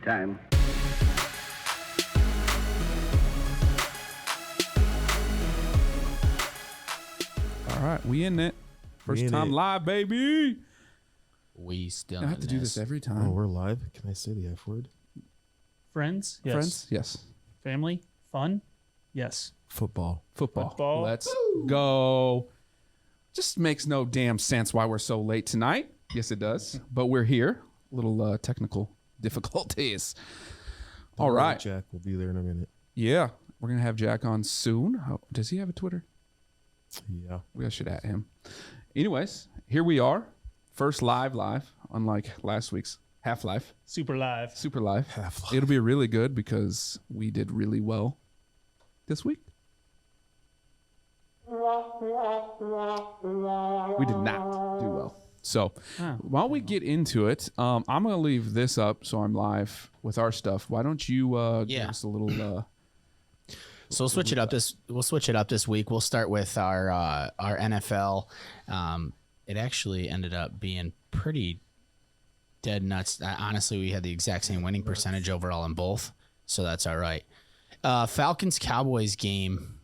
time. All right, we in it. First time live, baby. We still I have to do this every time. Oh, we're live. Can I say the F word? Friends? Yes. Friends? Yes. Family? Fun? Yes. Football. Football. Let's go. Just makes no damn sense why we're so late tonight. Yes, it does. But we're here. Little technical difficulties. All right. Jack will be there in a minute. Yeah. We're going to have Jack on soon. Does he have a Twitter? Yeah. We should at him. Anyways, here we are. First live, unlike last week's Half-Life. Super live. Half-Life. It'll be really good because we did really well this week. We did not do well. So while we get into it, I'm going to leave this up so I'm live with our stuff. Why don't you give us a little... So we'll switch it up this week. We'll start with our NFL. It actually ended up being pretty dead nuts. Honestly, we had the exact same winning percentage overall in both, so that's all right. Falcons-Cowboys game.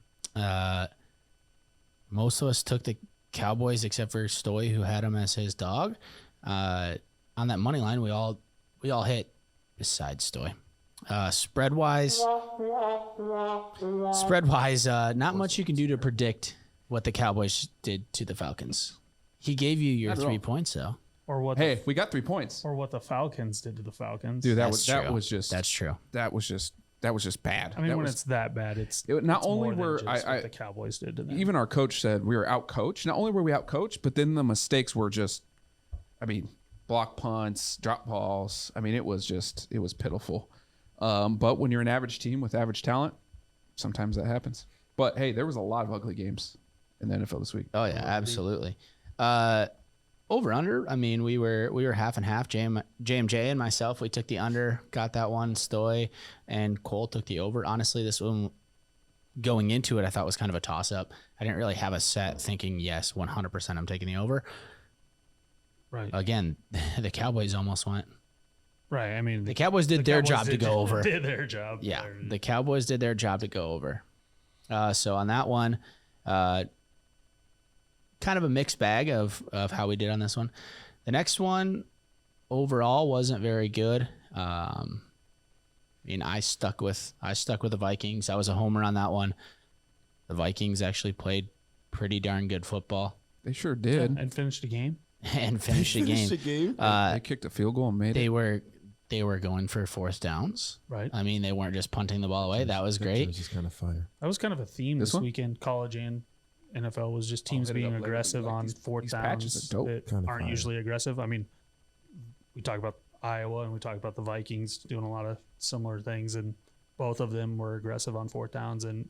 Most of us took the Cowboys except for Stoy, who had him as his dog. On that money line, we all hit, besides Stoy. Spread-wise, not much you can do to predict what the Cowboys did to the Falcons. He gave you your 3 points, though. Or what? Hey, we got 3 points. Or what the Falcons did to the Falcons. Dude, That's true. that was just bad. I mean, when it's that bad, it's not it's only more were than just what the Cowboys did to them. Even our coach said we were outcoached. Not only were we outcoached, but then the mistakes were just, block punts, drop balls. It was pitiful. But when you're an average team with average talent, sometimes that happens. But hey, there was a lot of ugly games in the NFL this week. Oh yeah, absolutely. Over under. We were half and half. JMJ and myself, we took the under, got that one. Stoy and Cole took the over. Honestly, this one going into it, I thought was kind of a toss up. I didn't really have a set thinking yes, 100% I'm taking the over. Right. Again, the Cowboys almost went. Right. The Cowboys did their job to go over. Did their job. Yeah, the Cowboys did their job to go over. So on that one, kind of a mixed bag of how we did on this one. The next one overall wasn't very good. I stuck with the Vikings. I was a homer on that one. The Vikings actually played pretty darn good football. They sure did. And finished the game. And finished the game. They kicked a field goal and made it. They were going for fourth downs. Right. They weren't just punting the ball away. That was great. That was just kind of fire. That was kind of a theme this weekend. College and NFL was just teams being aggressive on fourth downs that aren't usually aggressive. We talk about Iowa and we talk about the Vikings doing a lot of similar things, and both of them were aggressive on fourth downs, and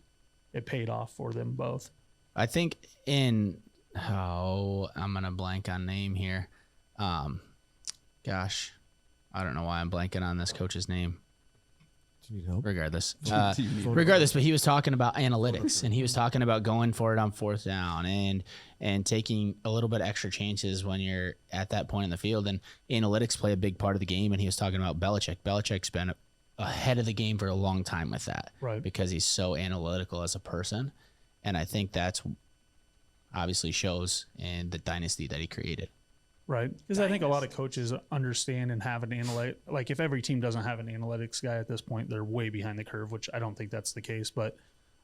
it paid off for them both. I think I'm going to blank on name here. Gosh, I don't know why I'm blanking on this coach's name. Do you need help? Regardless, but he was talking about analytics, and he was talking about going for it on fourth down and taking a little bit extra chances when you're at that point in the field. And analytics play a big part of the game. And he was talking about Belichick. Belichick's been ahead of the game for a long time with that, right? Because he's so analytical as a person, and I think that's obviously shows in the dynasty that he created. Right. Because I think a lot of coaches understand and have an analytic. Like if every team doesn't have an analytics guy at this point, they're way behind the curve, which I don't think that's the case. But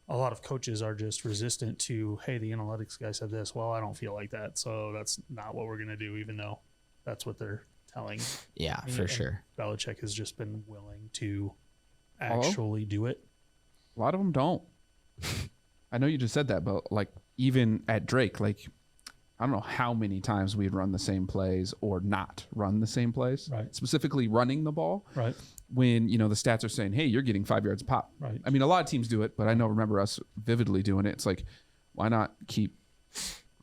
a lot of coaches are just resistant to, hey, the analytics guy said this. Well, I don't feel like that. So that's not what we're going to do, even though that's what they're telling. Yeah, for sure. Belichick has just been willing to actually do it. A lot of them don't. I know you just said that, but even at Drake, I don't know how many times we'd run the same plays or not run the same plays. Right. Specifically running the ball. Right. When, the stats are saying, hey, you're getting 5 yards a pop. Right. A lot of teams do it, but I remember us vividly doing it. It's like, why not keep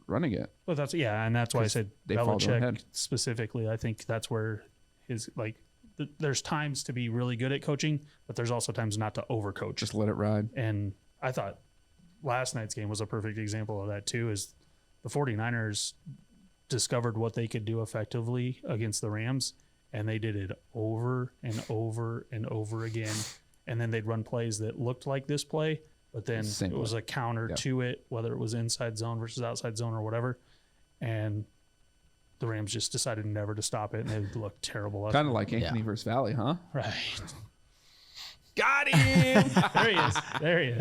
running it? Well, that's why I said Belichick specifically. I think that's where his, there's times to be really good at coaching, but there's also times not to overcoach. Just let it ride. And I thought last night's game was a perfect example of that too, is the 49ers discovered what they could do effectively against the Rams, and they did it over and over and over again. And then they'd run plays that looked like this play, but then Same it was play. a counter to it, whether it was inside zone versus outside zone or whatever. And the Rams just decided never to stop it, and it looked terrible. Kind of like Anthony versus Valley, huh? Right. Got him. There he is. There he is.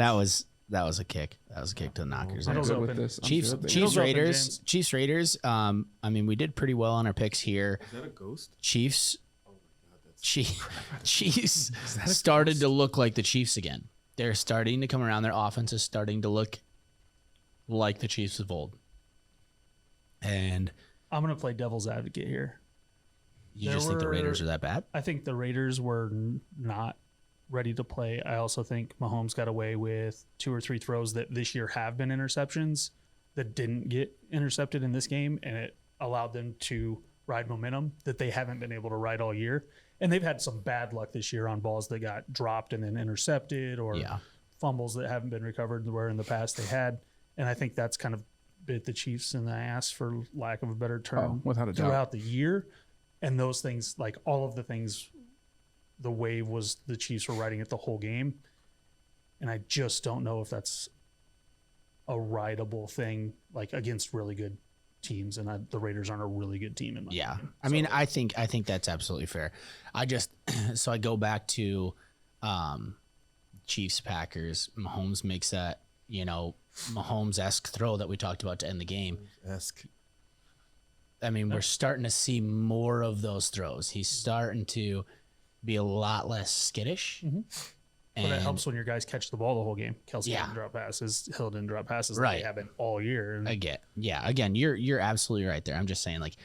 That was a kick. That was a kick to the knockers. I'm there. good with open. this. I'm Chiefs, good with Chiefs, Middle's open, Raiders, James. Chiefs, Raiders. I mean, we did pretty well on our picks here. Is that a ghost? Chiefs, Chiefs started to look like the Chiefs again. They're starting to come around. Their offense is starting to look like the Chiefs of old. And I'm going to play devil's advocate here. you There just think the were- Raiders are that bad? I think the Raiders were not ready to play. I also think Mahomes got away with 2 or 3 throws that this year have been interceptions that didn't get intercepted in this game, and it allowed them to ride momentum that they haven't been able to ride all year. And they've had some bad luck this year on balls that got dropped and then intercepted, or Yeah. fumbles that haven't been recovered where in the past they had. And I think that's kind of bit the Chiefs in the ass, for lack of a better term, without a doubt. throughout the year. And those things, like all of the things, the wave was the Chiefs were riding it the whole game. And I just don't know if that's a rideable thing, like against really good teams. And the Raiders aren't a really good team in my Yeah. opinion. I mean, I think that's absolutely fair. I just so I go back to Chiefs Packers. Mahomes makes that, Mahomes-esque throw that we talked about to end the game. Esque. I mean, we're starting to see more of those throws. He's starting to be a lot less skittish. But it helps when your guys catch the ball the whole game. Kelsey Yeah. didn't drop passes. Hill didn't drop passes. Right. They haven't all year. And Again, you're absolutely right there. I'm just saying, like,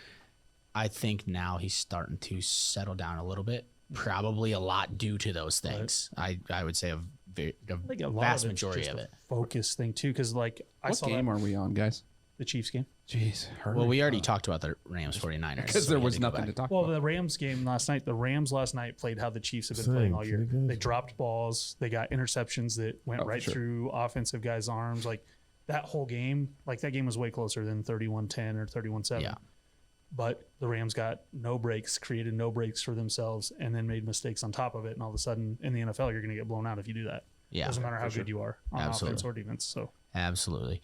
I think now he's starting to settle down a little bit. Probably a lot due to those things. I would say a like a lot vast of it's majority just of a it. focus thing too, because like I What saw game that, are we on, guys? the Chiefs game. Jeez. Well, we already talked about the Rams 49ers. because so there we had was to go nothing to back. talk Well, about. the Rams game last night. The Rams last night played how the Chiefs have been Same. playing all year. Pretty good. They dropped balls. They got interceptions that went for right sure. through offensive guys' arms. Like that whole game, like that game was way closer than 31-10 or 31-7. Yeah. But the Rams got no breaks, created no breaks for themselves, and then made mistakes on top of it. And all of a sudden, in the NFL, you're going to get blown out if you do that. Yeah. Doesn't matter how good you are on Absolutely. offense or defense. So Absolutely.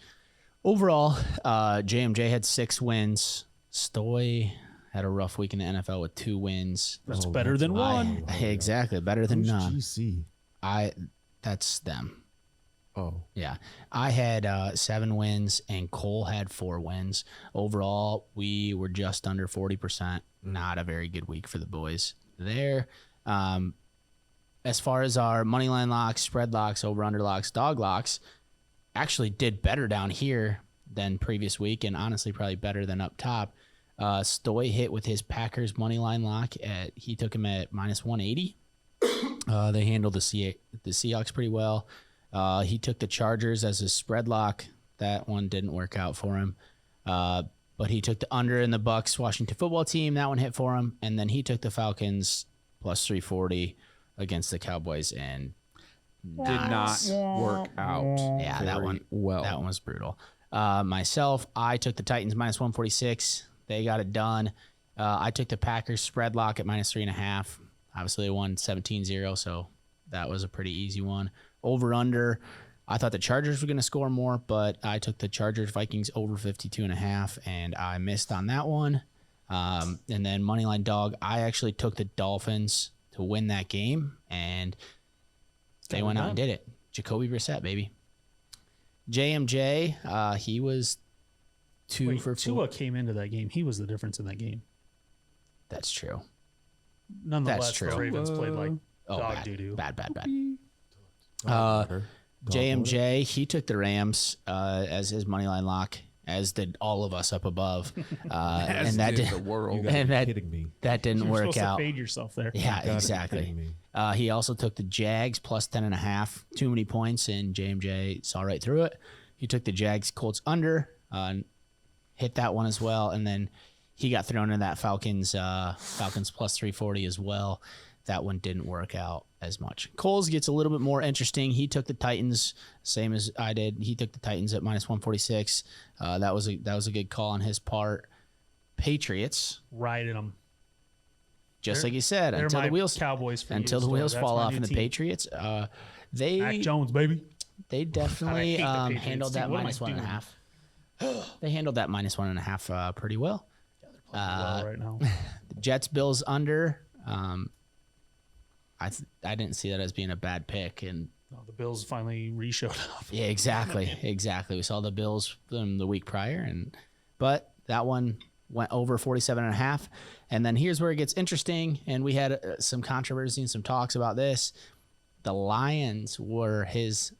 Overall, JMJ had 6 wins. Stoy had a rough week in the NFL with 2 wins. that's better than one. Exactly, better than Who's none. GC? That's them. Oh, Yeah. I had 7 wins and Cole had 4 wins. Overall, we were just under 40%. Not a very good week for the boys there. As far as our money line locks, spread locks, over under locks, dog locks, actually did better down here than previous week, and honestly probably better than up top. Stoy hit with his Packers money line lock. He took him at minus 180. They handled the Seahawks pretty well. He took the Chargers as his spread lock. That one didn't work out for him. But he took the under in the Bucks Washington football team. That one hit for him. And then he took the Falcons plus 340 against the Cowboys, and Did not work out. yeah, that very one well. That one was brutal. Myself, I took the Titans minus 146. They got it done. I took the Packers spread lock at minus 3.5. Obviously, they won 17-0, so that was a pretty easy one. Over under, I thought the Chargers were going to score more, but I took the Chargers Vikings over 52.5, and I missed on that one. And then moneyline dog, I actually took the Dolphins to win that game, and they went out and did it. Jacoby Brissett, baby. JMJ, he was 2 Wait, for 4. Tua came into that game. He was the difference in that game. That's true. Nonetheless, That's true. the Ravens played like Oh, dog bad, doo-doo. bad. water. JMJ, he took the Rams as his money line lock, as did all of us up above, and that did did the world. and that kidding me. that didn't You're work supposed out. to fade yourself there. Yeah, Gotta be exactly. kidding me. He also took the Jags plus 10.5. Too many points, and JMJ saw right through it. He took the Jags Colts under, hit that one as well, and then he got thrown in that Falcons plus 340 as well. That one didn't work out as much. Coles gets a little bit more interesting. He took the Titans, same as I did. He took the Titans at minus 146. That was a good call on his part. Patriots. Riding them. just like you said, They're until my the wheels Cowboys for until you, the so wheels that's fall my off new in the team. Patriots. Mac They Jones, baby. definitely I hate the Patriots handled team. that What am I minus one and a doing? half. They handled that minus 1.5 pretty well. Well, right now. Jets Bills under. I didn't see that as being a bad pick, and No, the Bills finally re-showed up. yeah, exactly. We saw the Bills from the week prior, but that one went over 47.5. And then here's where it gets interesting, and we had some controversy and some talks about this. The Lions were his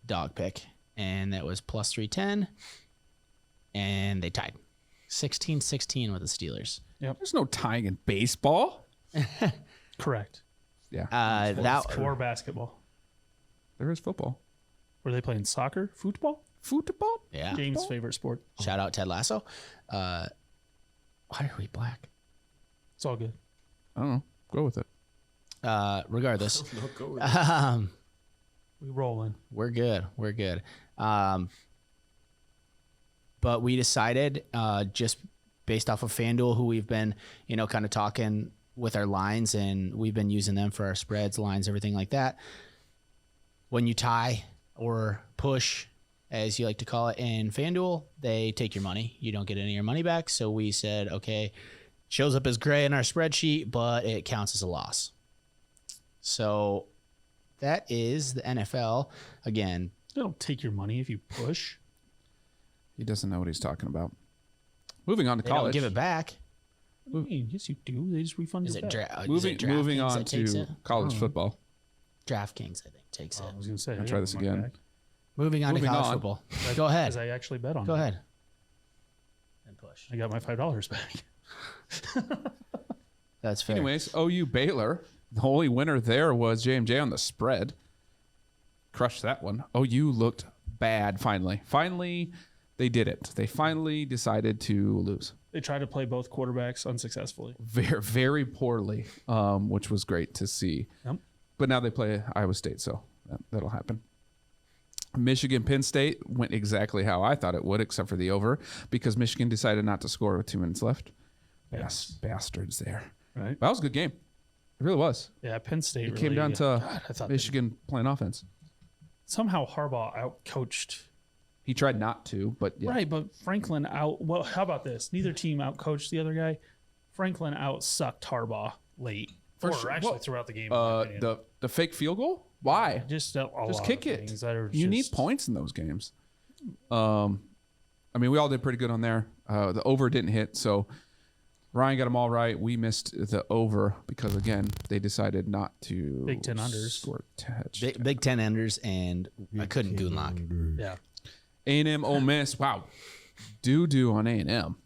dog pick, and that was plus 310, and they tied 16-16 with the Steelers. There's no tying in baseball. Correct. Yeah. Or basketball. There is football. Were they playing soccer? Football? Football? Yeah. James' favorite sport. Shout out Ted Lasso. Why are we black? It's all good. I don't know. Go with it. Regardless, We rolling. we're good. We're good. But we decided, just based off of FanDuel, who we've been, kind of talking with our lines, and we've been using them for our spreads, lines, everything like that. When you tie or push, as you like to call it in FanDuel, they take your money. You don't get any of your money back. So we said, okay, shows up as gray in our spreadsheet, but it counts as a loss. So that is the NFL. Again, They don't take your money if you push. He doesn't know what he's talking about. Moving on to they don't college. give it back. What do you mean? Yes, you do. They just refund Is you it, back. Moving DraftKings on that takes to it? college football. DraftKings, I think, takes I it. was going to say. I'll try this again. Moving on to Moving college on. football. Go ahead. Because I actually bet on Go it. ahead. And push. I got my $5 back. That's fair. Anyways, OU Baylor. The only winner there was J&J on the spread. Crushed that one. OU looked bad finally. Finally, they did it. They finally decided to lose. They tried to play both quarterbacks unsuccessfully. Very, very poorly, which was great to see. Yep. But now they play Iowa State, so that'll happen. Michigan Penn State went exactly how I thought it would, except for the over, because Michigan decided not to score with 2 minutes left. Yes. Bastards there. Right. That was a good game. It really was. Yeah, Penn State. It came down to I thought Michigan playing offense. somehow Harbaugh outcoached. He tried not to, but yeah. Right, but Franklin out. Well, how about this? Neither team outcoached the other guy. Franklin outsucked Harbaugh late, For or sure. actually Well, throughout the game. in my opinion. the fake field goal? Why? just a Just lot kick of it. things that are You need just- points in those games. I mean, we all did pretty good on there. The over didn't hit, so Ryan got them all right. We missed the over because, again, they decided not to Big 10 unders. score touchdown. Big 10 enders, and I couldn't goon lock. Yeah, A&M Ole Miss. Wow. Doo-doo on A&M.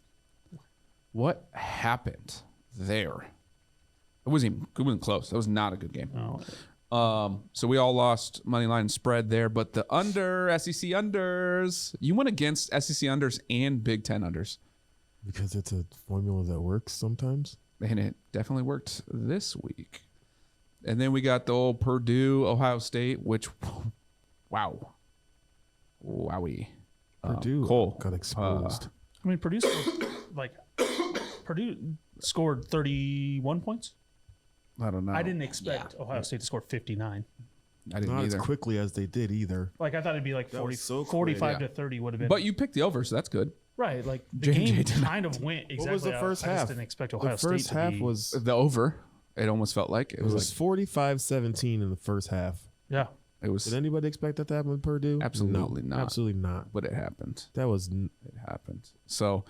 What happened there? It wasn't close. That was not a good game. no, So we all lost money line spread there, but the under, SEC unders, you went against SEC unders and Big Ten unders. Because it's a formula that works sometimes. And it definitely worked this week. And then we got the old Purdue, Ohio State, which, wow. Wowie. Purdue Cole. got exposed. I mean Purdue scored, Purdue scored 31 points. I don't know. I didn't expect Ohio State to score 59. I didn't Not either. as quickly as they did either. Like I thought it'd be like That 40, was so quick. 45 Yeah. to 30 would have been. But you picked the over, so that's good. right, like the J&J game did not. kind of went exactly. What was the how- first I just half? didn't expect Ohio The first State to half be, was The over, it almost felt like. It was 45-17 in the first half. yeah. it was Did anybody expect that to happen with Purdue? Absolutely No, not. Absolutely not. but it happened. That was It happened. So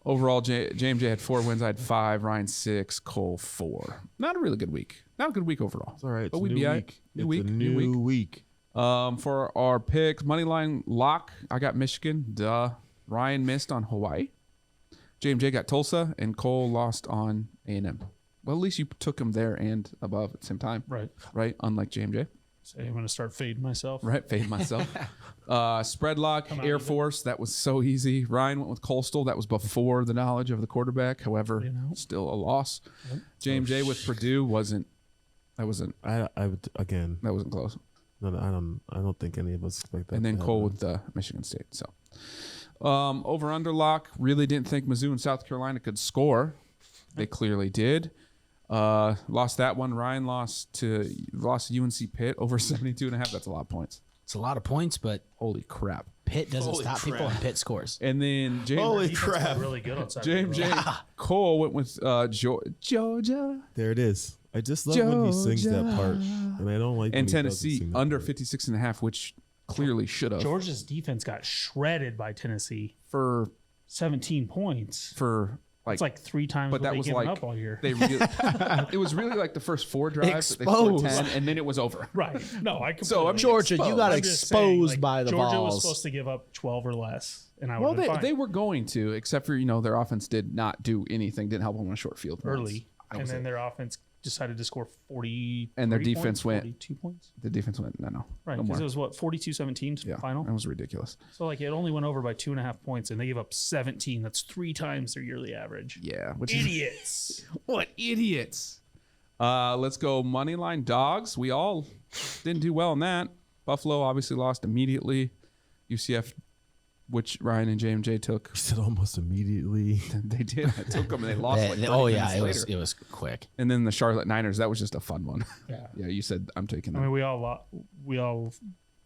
overall, JMJ had 4 wins. I had 5. Ryan 6. Cole 4. Not a really good week. Not a good week overall. it's all right. It's But a we'd new be all week. right. New It's week, a new new week. week. For our picks, moneyline lock, I got Michigan. Duh. Ryan missed on Hawaii. JMJ got Tulsa, and Cole lost on A&M. Well, at least you took him there and above at the same time, Right. right? Unlike JMJ, So I'm going to start fading myself. right? Fade myself. Spread lock, Come on, Air Ethan. Force. That was so easy. Ryan went with Coastal. That was before the knowledge of the quarterback. However, You know. still a loss. Yep. JMJ with Purdue wasn't. That wasn't I would again. close. No, I don't think any of us expect that. And then to Cole happen. with Michigan State. So over under lock, really didn't think Mizzou and South Carolina could score. They clearly did. Lost that one. Ryan lost to UNC Pitt over 72.5. That's a lot of points. It's a lot of points, but Holy crap. Pitt doesn't Holy stop people, crap. and Pitt scores. And then James Holy Defense got crap. really good on Saturday. James Cole went with Georgia There it is. I just love when he sings that part. And I don't like when and he doesn't Tennessee sing that under part. 56.5, which clearly should have Georgia's defense got shredded by Tennessee. for 17 points. like It's like 3 times but what that they was given like up all year. they really, it was really like the first 4 drives that they scored Exposed. 10 and then it was over. Right. No, I completely So I'm Georgia, you exposed. got I'm just saying, exposed like, by the Georgia was balls. supposed to give up 12 or less, and I Well, would have been fine they were going to, except for their offense did not do anything, didn't help them on a short field once. early, That and was then it. their offense decided to score 40. And their defense went- 42 points. The defense went no, Right, no because more. it was what 42-17 Yeah, final. that was ridiculous. So like it only went over by 2.5 points, and they gave up 17. That's 3 times their yearly average. Yeah, which is Idiots. what idiots. Let's go money line dogs. We all didn't do well in that. Buffalo obviously lost immediately. UCF, which Ryan and JMJ took, He said almost immediately. they did. I took them and they lost. Like 30 oh yeah, minutes later. it was quick. And then the Charlotte Niners. That was just a fun one. Yeah. Yeah, you said I'm taking I them. mean,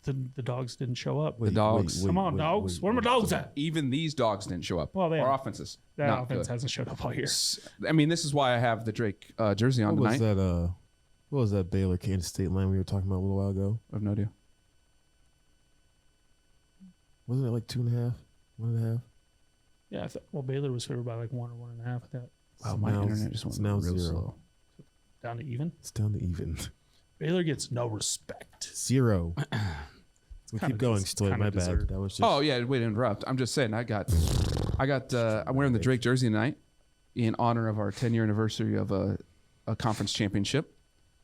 the dogs didn't show up. Wait, dogs. Come on, dogs. Where are my dogs at? Even these dogs didn't show up. Well, they Our have- offenses That not offense good. hasn't showed up all year. I mean, this is why I have the Drake jersey on What was tonight. that? What was that Baylor Kansas State line we were talking about a little while ago? I have no idea. Wasn't it like 2.5, 1.5? Yeah, well, Baylor was favored by like 1 or 1.5. I thought Wow, my now internet just it's went now real 0. slow. down to even. It's down to even. Baylor gets no respect. 0. We Kinda keep going, Stoy. kinda My bad. deserved. That was just. Oh yeah, way to interrupt. I'm just saying I'm wearing the Drake jersey tonight in honor of our 10-year anniversary of a conference championship.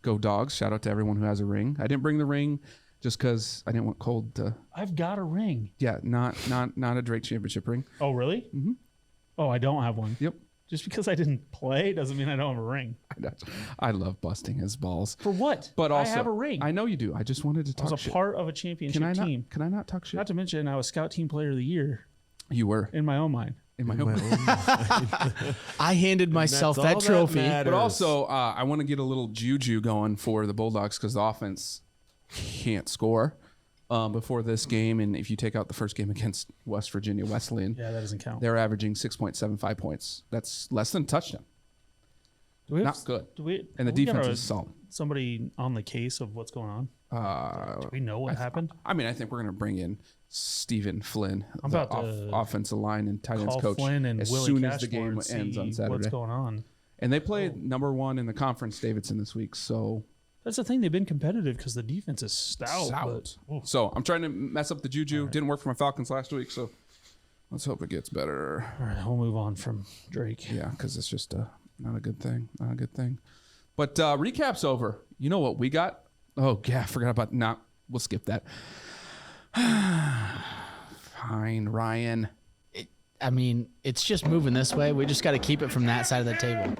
Go Dogs. Shout out to everyone who has a ring. I didn't bring the ring just because I didn't want Cold to I've got a ring. not a Drake championship ring. Oh, really? Mm-hmm. Oh, I don't have one. Yep. Just because I didn't play doesn't mean I don't have a ring. I love busting his balls. For what? But also I have a ring. I know you do. I just wanted to I talk was a shit. part of a championship team. Can I not talk shit? Not to mention, I was Scout Team Player of the Year You were in my own mind. in my My home. own- I handed myself That's all that trophy. matters. But also, I want to get a little juju going for the Bulldogs because the offense can't score before this game. And if you take out the first game against West Virginia Wesleyan, Yeah, that doesn't count. they're averaging 6.75 points. That's less than a touchdown. Do we have, Not good. Do we? And the we got defense a- is solid. Somebody on the case of what's going on. Do we know what happened? I mean, I think we're going to bring in Stephen Flynn, I'm the about to offensive line and tight ends Call coach, Flynn and as Willie soon as the Cashmore game and ends on see Saturday. What's going on? And they played number 1 in the conference, Davidson, this week. So That's the thing. They've been competitive because the defense is stout. Stout. but- So I'm trying to mess up the juju. Didn't work for my Falcons last week, so let's hope it gets better. All right, we'll move on from Drake. Yeah, because it's just not a good thing. Not a good thing. But recap's over. You know what we got? Oh, yeah, I forgot about. Nah, we'll skip that. Fine, Ryan. I mean, it's just moving this way. We just got to keep it from that side of the table.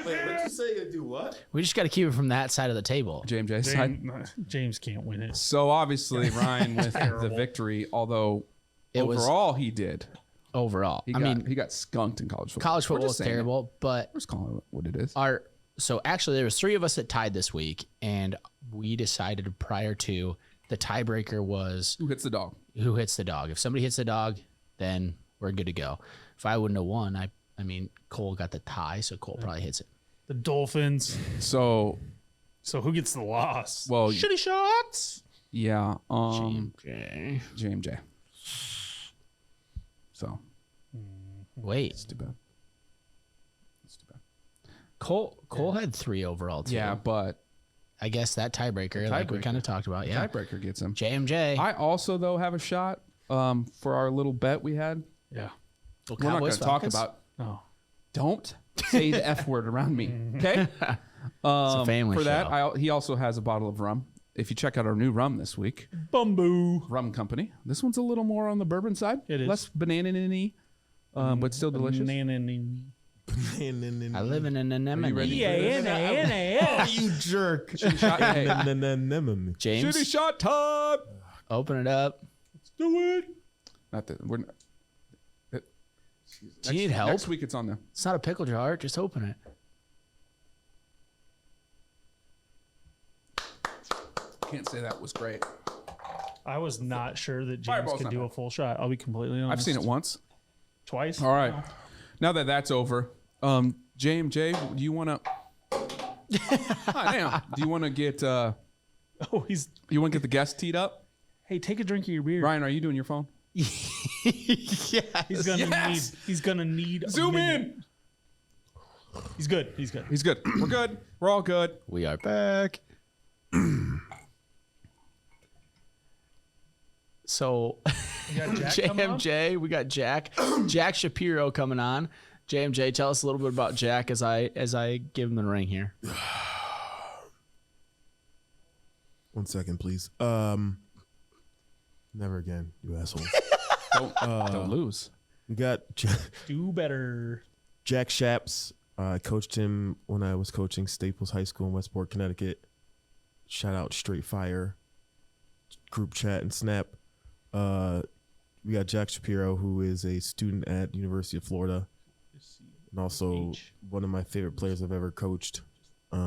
Wait, what did you say? You do what? We just got to keep it from that side of the table. JMJ side. James can't win it. So obviously Ryan with the victory, although It was- overall he did. Overall, He got skunked in college football. college We're football just is saying it. terrible, but We're just calling it what it is. so actually there was 3 of us that tied this week, and we decided prior to the tiebreaker was Who hits the dog? who hits the dog. If somebody hits the dog, then we're good to go. If I wouldn't have won, I mean Cole got the tie, so Cole probably hits it. The Dolphins. So So who gets the loss? Well, shitty shots. yeah, Okay. JMJ. So Wait, it's too bad. It's too bad. Cole had 3 overall too. Yeah, but I guess that tiebreaker, like we tiebreaker. kind of talked about. Yeah, tiebreaker gets him. JMJ. I also though have a shot for our little bet we had. Yeah. Well, We're not going Cowboys, to talk Falcons? about. Oh. Don't say the F word around me. Okay. It's a family for that, show. he also has a bottle of rum. If you check out our new rum this week, Bamboo. Rum Company. This one's a little more on the bourbon side. It is. Less banana-y, but still delicious. I live in an anemone. ready? Oh, you jerk. Shot, hey, James, shitty shot time. open it up. Do it. Not that we're. Not, Do you need help? Next week it's on there. It's not a pickle jar. Just open it. can't say that was great. I was not sure that James Fireball's could not do bad. a full shot. I'll be completely honest. I've seen it once. Twice. All right. Now that that's over, JMJ, do you want to? Damn. Do you want to get? Oh, You want to get the guest teed up? Hey, take a drink of your beer. Ryan, are you doing your phone? Yes. He's gonna need. Zoom in. He's good. He's good. He's good. We're good. We're all good. We are back. So, We got Jack coming on? JMJ, we got Jack Shapiro coming on. JMJ, tell us a little bit about Jack as I give him the ring here. 1 second, please. Never again, you assholes. Don't lose. We got Do better. Jack Shaps. I coached him when I was coaching Staples High School in Westport, Connecticut. Shout out Straight Fire, group chat and Snap. We got Jack Shapiro, who is a student at University of Florida, and also one of my favorite players I've ever coached. We're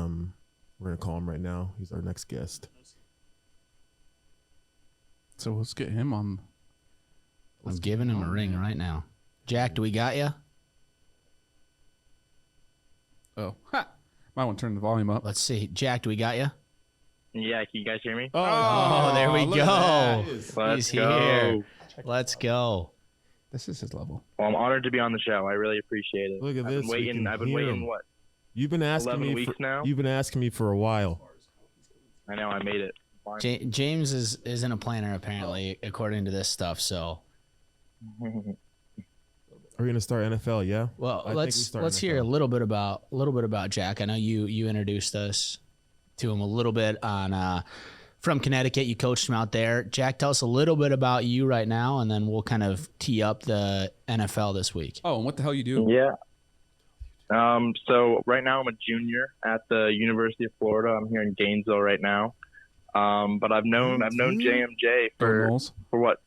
gonna call him right now. He's our next guest. So let's get him on. I'm giving him a ring right now. Jack, do we got you? Oh, ha. Might want to turn the volume up. Let's see. Jack, do we got you? Yeah, can you guys hear me? Oh, there we look at go. Let's He's go. here. Let's go. This is his level. Well, I'm honored to be on the show. I really appreciate it. Look at this. We can I've been hear waiting, him. what? You've been asking 11 me weeks now? You've been asking me for a while. I know, I made it. Fine. James isn't a planner apparently, according to this stuff. So, Are we gonna start NFL? Yeah. well, I think we let's start hear a NFL. little bit about Jack. I know you introduced us to him a little bit on from Connecticut. You coached him out there. Jack, tell us a little bit about you right now, and then we'll kind of tee up the NFL this week. Oh, and what the hell you do? Yeah. So right now I'm a junior at the University of Florida. I'm here in Gainesville right now. But I've known JMJ Go for Knowles. what,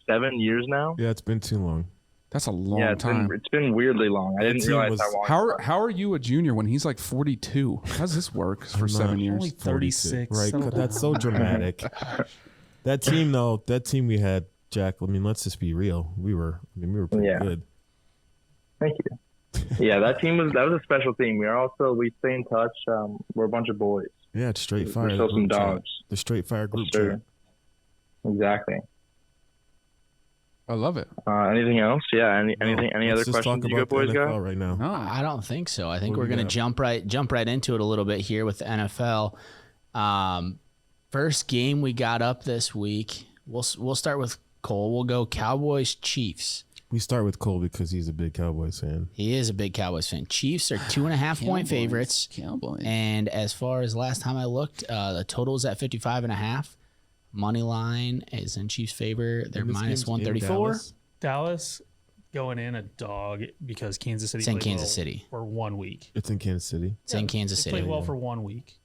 7 years now? Yeah, it's been too long. That's a long Yeah, time. it's been weirdly long. I didn't team realize was- how long. How are you a junior when he's like 42? How does this work for I'm 7 not- years? Only 36. Right, Settle that's down. so dramatic. That team we had, Jack. I mean, let's just be real. We were pretty Yeah. good. Thank you. Yeah, that was a special team. We stay in touch. We're a bunch of boys. Yeah, it's Straight We're Fire. still some group chat. dogs. The Straight Fire group Sure. chat. Exactly. I love it. Anything else? Yeah. Any Let's other just talk questions you about go, boys? the Got? NFL right now. No. I don't think so. I think What we're do we going to got? jump right into it a little bit here with the NFL. First game we got up this week. We'll start with Cole. We'll go Cowboys Chiefs. We start with Cole because he's a big Cowboys fan. He is a big Cowboys fan. Chiefs are 2.5-point favorites. Cowboys. And as far as last time I looked, the total is at 55.5. Money line is in Chiefs' favor. They're And this minus game's in 134. Dallas? Dallas going in a dog because Kansas City. It's in played Kansas well City. for 1 week. It's in Kansas City. It's in Kansas They City. played well for 1 week.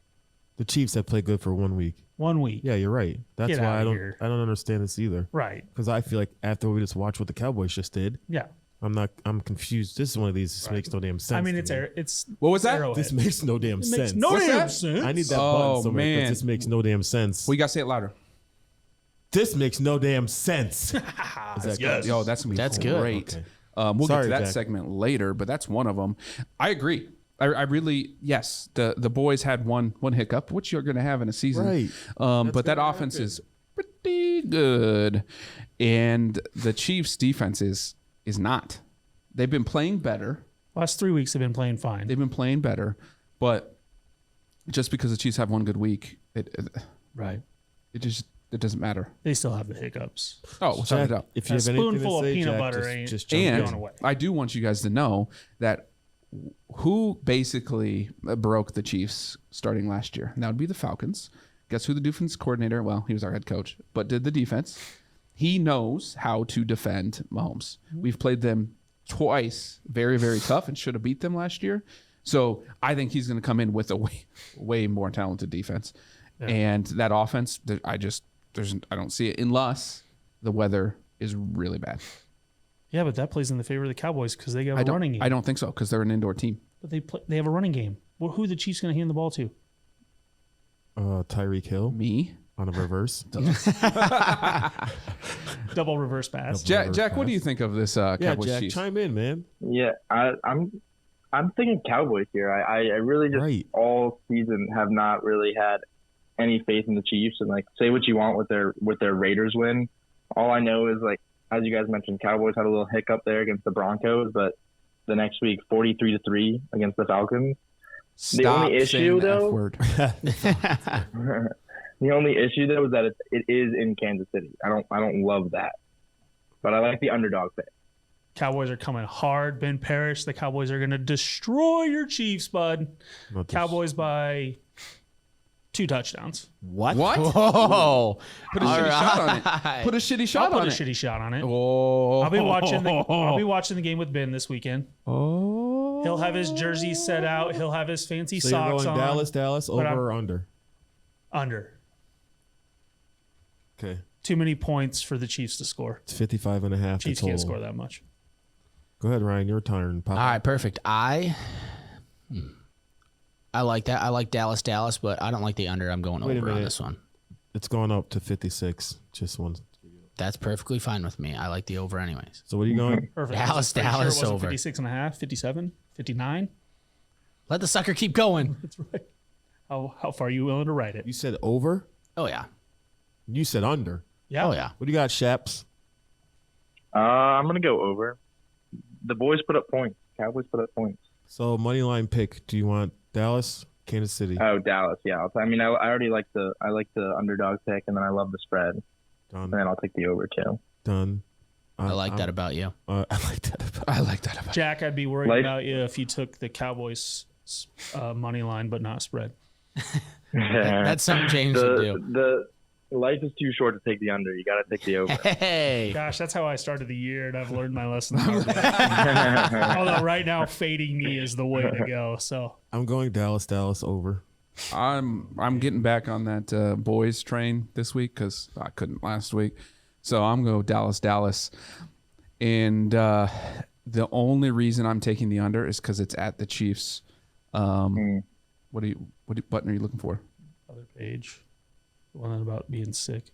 The Chiefs have played good for 1 week. 1 week. Yeah, you're right. That's Get why outta I here. don't understand this either. Right. Because I feel like after we just watched what the Cowboys just did, Yeah. I'm confused. This is one of these. This makes no damn sense. I mean, to me. it's What was that? Arrowhead. This makes no damn It sense. makes no What's damn that? sense. I need that Oh, button somewhere man. because this makes no damn sense. We got to say it louder. This makes no damn sense. Is that Yes. Yo, that's going to be That's good. great. Okay. We'll get Sorry, to that Jack. segment later, but that's one of them. I agree. I really, yes, the boys had one hiccup, which you're going to have in a season. Right. But that gonna offense happen. is pretty good. And the Chiefs' defense is not. They've been playing better. Last 3 weeks have been playing fine. They've been playing better. But just because the Chiefs have one good week, it Right. doesn't matter. They still have the hiccups. Oh, without Jack, a doubt. if you A have anything to spoonful of say, peanut Jack, butter ain't- just jump in. going And away. I do want you guys to know that who basically broke the Chiefs starting last year? And that would be the Falcons. Guess who the defense coordinator? Well, he was our head coach, but did the defense. He knows how to defend Mahomes. We've played them twice, very, very tough, and should have beat them last year. So I think he's going to come in with a way more talented defense. Yeah. And that offense, I don't see it unless the weather is really bad. Yeah, but that plays in the favor of the Cowboys because they have a running game. I don't think so because they're an indoor team. But they have a running game. Well, who are the Chiefs going to hand the ball to? Tyreek Hill Me. on a reverse. Double reverse pass. Jack, what do you think of this Yeah, Cowboys Jack, Chiefs? chime in, man. Yeah, I'm thinking Cowboys here. I really just Right. all season have not really had any faith in the Chiefs, and like say what you want with their Raiders win. All I know is like as you guys mentioned, Cowboys had a little hiccup there against the Broncos, but the next week 43-3 against the Falcons. Stop only issue, saying the F though- word. The only issue though is that it is in Kansas City. I don't love that, but I like the underdog pick. Cowboys are coming hard. Ben Parrish, the Cowboys are going to destroy your Chiefs, bud. Not this- Cowboys by 2 touchdowns. What? What? Whoa. Put a shitty shot on it. Put a shitty I'll shot put on a it. shitty shot on it. Oh. I'll be watching the game with Ben this weekend. Oh. He'll have his jersey set out. He'll have his fancy So you're socks going on. Dallas, over I'm- or under? Under. Okay. Too many points for the Chiefs to score. It's 55.5 Chiefs total. can't score that much. Go ahead, Ryan. Your turn. Pop. All right, perfect. I like that. I like Dallas, but I don't like the under. I'm going Wait a over on minute. this one. It's gone up to 56. Just one. That's perfectly fine with me. I like the over anyways. So what are you going? Perfect. Dallas, Pretty sure it wasn't over. 56.5, 57, 59. Let the sucker keep going. That's right. How far are you willing to ride it? You said over? Oh, yeah. You said under. Yeah. Oh, yeah. What do you got, Shaps? I'm gonna go over. The boys put up points. Cowboys put up points. So money line pick. Do you want Dallas, Kansas City? Oh, Dallas. Yeah. I mean, I already like the underdog pick, and then I love the spread, Done. and then I'll take the over too. Done. I like that about you. I like that about. I like that about Jack, I'd be worried Life- about you if you took the Cowboys money line but not spread. That's something James would do. The life is too short to take the under. You got to take the over. Hey. Gosh, that's how I started the year, and I've learned my lesson. the hard way. Although right now, fading me is the way to go. So I'm going Dallas over. I'm getting back on that boys train this week because I couldn't last week. So I'm going to go Dallas. And the only reason I'm taking the under is because it's at the Chiefs. What button are you looking for? other page, the one about being sick.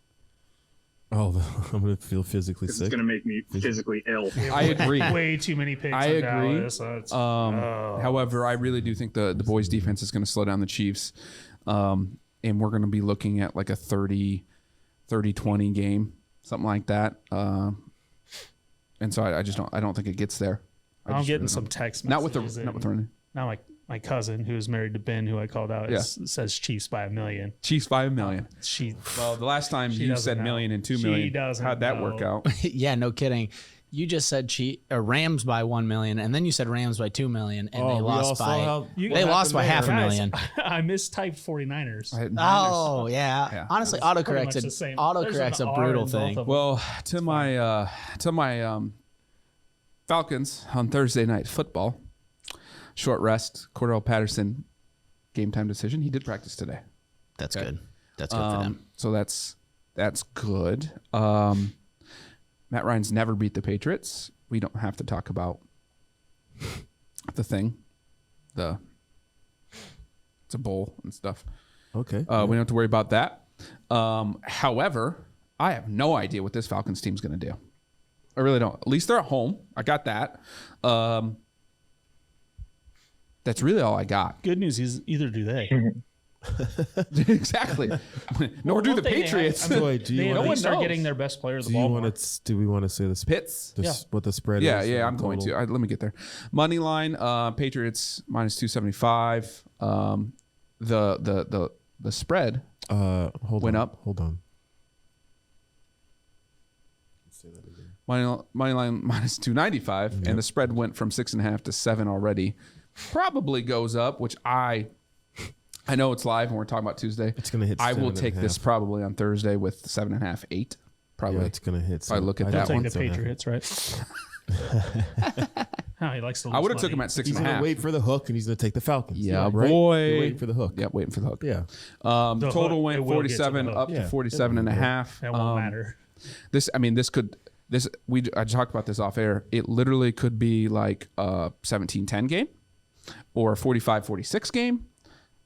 Oh, I'm gonna feel physically It's sick. going to make me physically ill. I agree. Way too many picks. I on agree. Dallas, so it's- However, I really do think the boys' defense is going to slow down the Chiefs. And we're going to be looking at like a 30-20 game, something like that. And so I just don't think it gets there. I'm getting some text Not with messages. the running. Now my cousin, who's married to Ben, who I called out, Yeah. says Chiefs by 1 million. Chiefs by $1 million. She Well, the last time She you doesn't said know. million and 2 She million, doesn't how'd that work know. out? Yeah, no kidding. You just said Rams by 1 million, and then you said Rams by 2 million, and they we lost all saw by how- You- what they lost by happened half a there. million. I mistyped 49ers. I had Oh Niners. yeah. Yeah. Honestly, Pretty autocorrect's much the same. autocorrect's There's a an R brutal in both thing. of them. Well, to my Falcons on Thursday night football, short rest, Cordell Patterson, game time decision. He did practice today. That's good. That's good for them. So that's good. Matt Ryan's never beat the Patriots. We don't have to talk about the thing. It's a bowl and stuff. Okay. We don't have to worry about that. However, I have no idea what this Falcons team's going to do. I really don't. At least they're at home. I got that. That's really all I got. Good news is either do they. Exactly. Nor do One the thing they have- Patriots. I mean, Boy, do they you at want least No one are knows. getting their best player of the do you ball. want to? Do we want to say this? Pitts. What the spread Yeah, is? yeah, in I'm going total? to. Let me get there. Money line, Patriots minus 275. The spread Hold went on. up. Hold on. money line minus 295, and the spread went from 6.5 to 7 already. Probably goes up, which I know it's live and we're talking about Tuesday. It's gonna hit. I will 7.5. take this probably on Thursday with 7.5, 8. Probably. Yeah, it's gonna hit. If I look at don't that Take one. the think so. Patriots, right? Oh, he likes to lose I would have took money. him at He's gonna 6.5. wait for the hook, and he's gonna take the Falcons. Yeah, right? boy. You're waiting for the hook. Yep, waiting for the hook. Yeah. The Total hook, went it will get to the 47 hook. up Yeah, to 47 and a half. That won't matter. I talked about this off air. It literally could be like a 17-10 game or a 45-46 game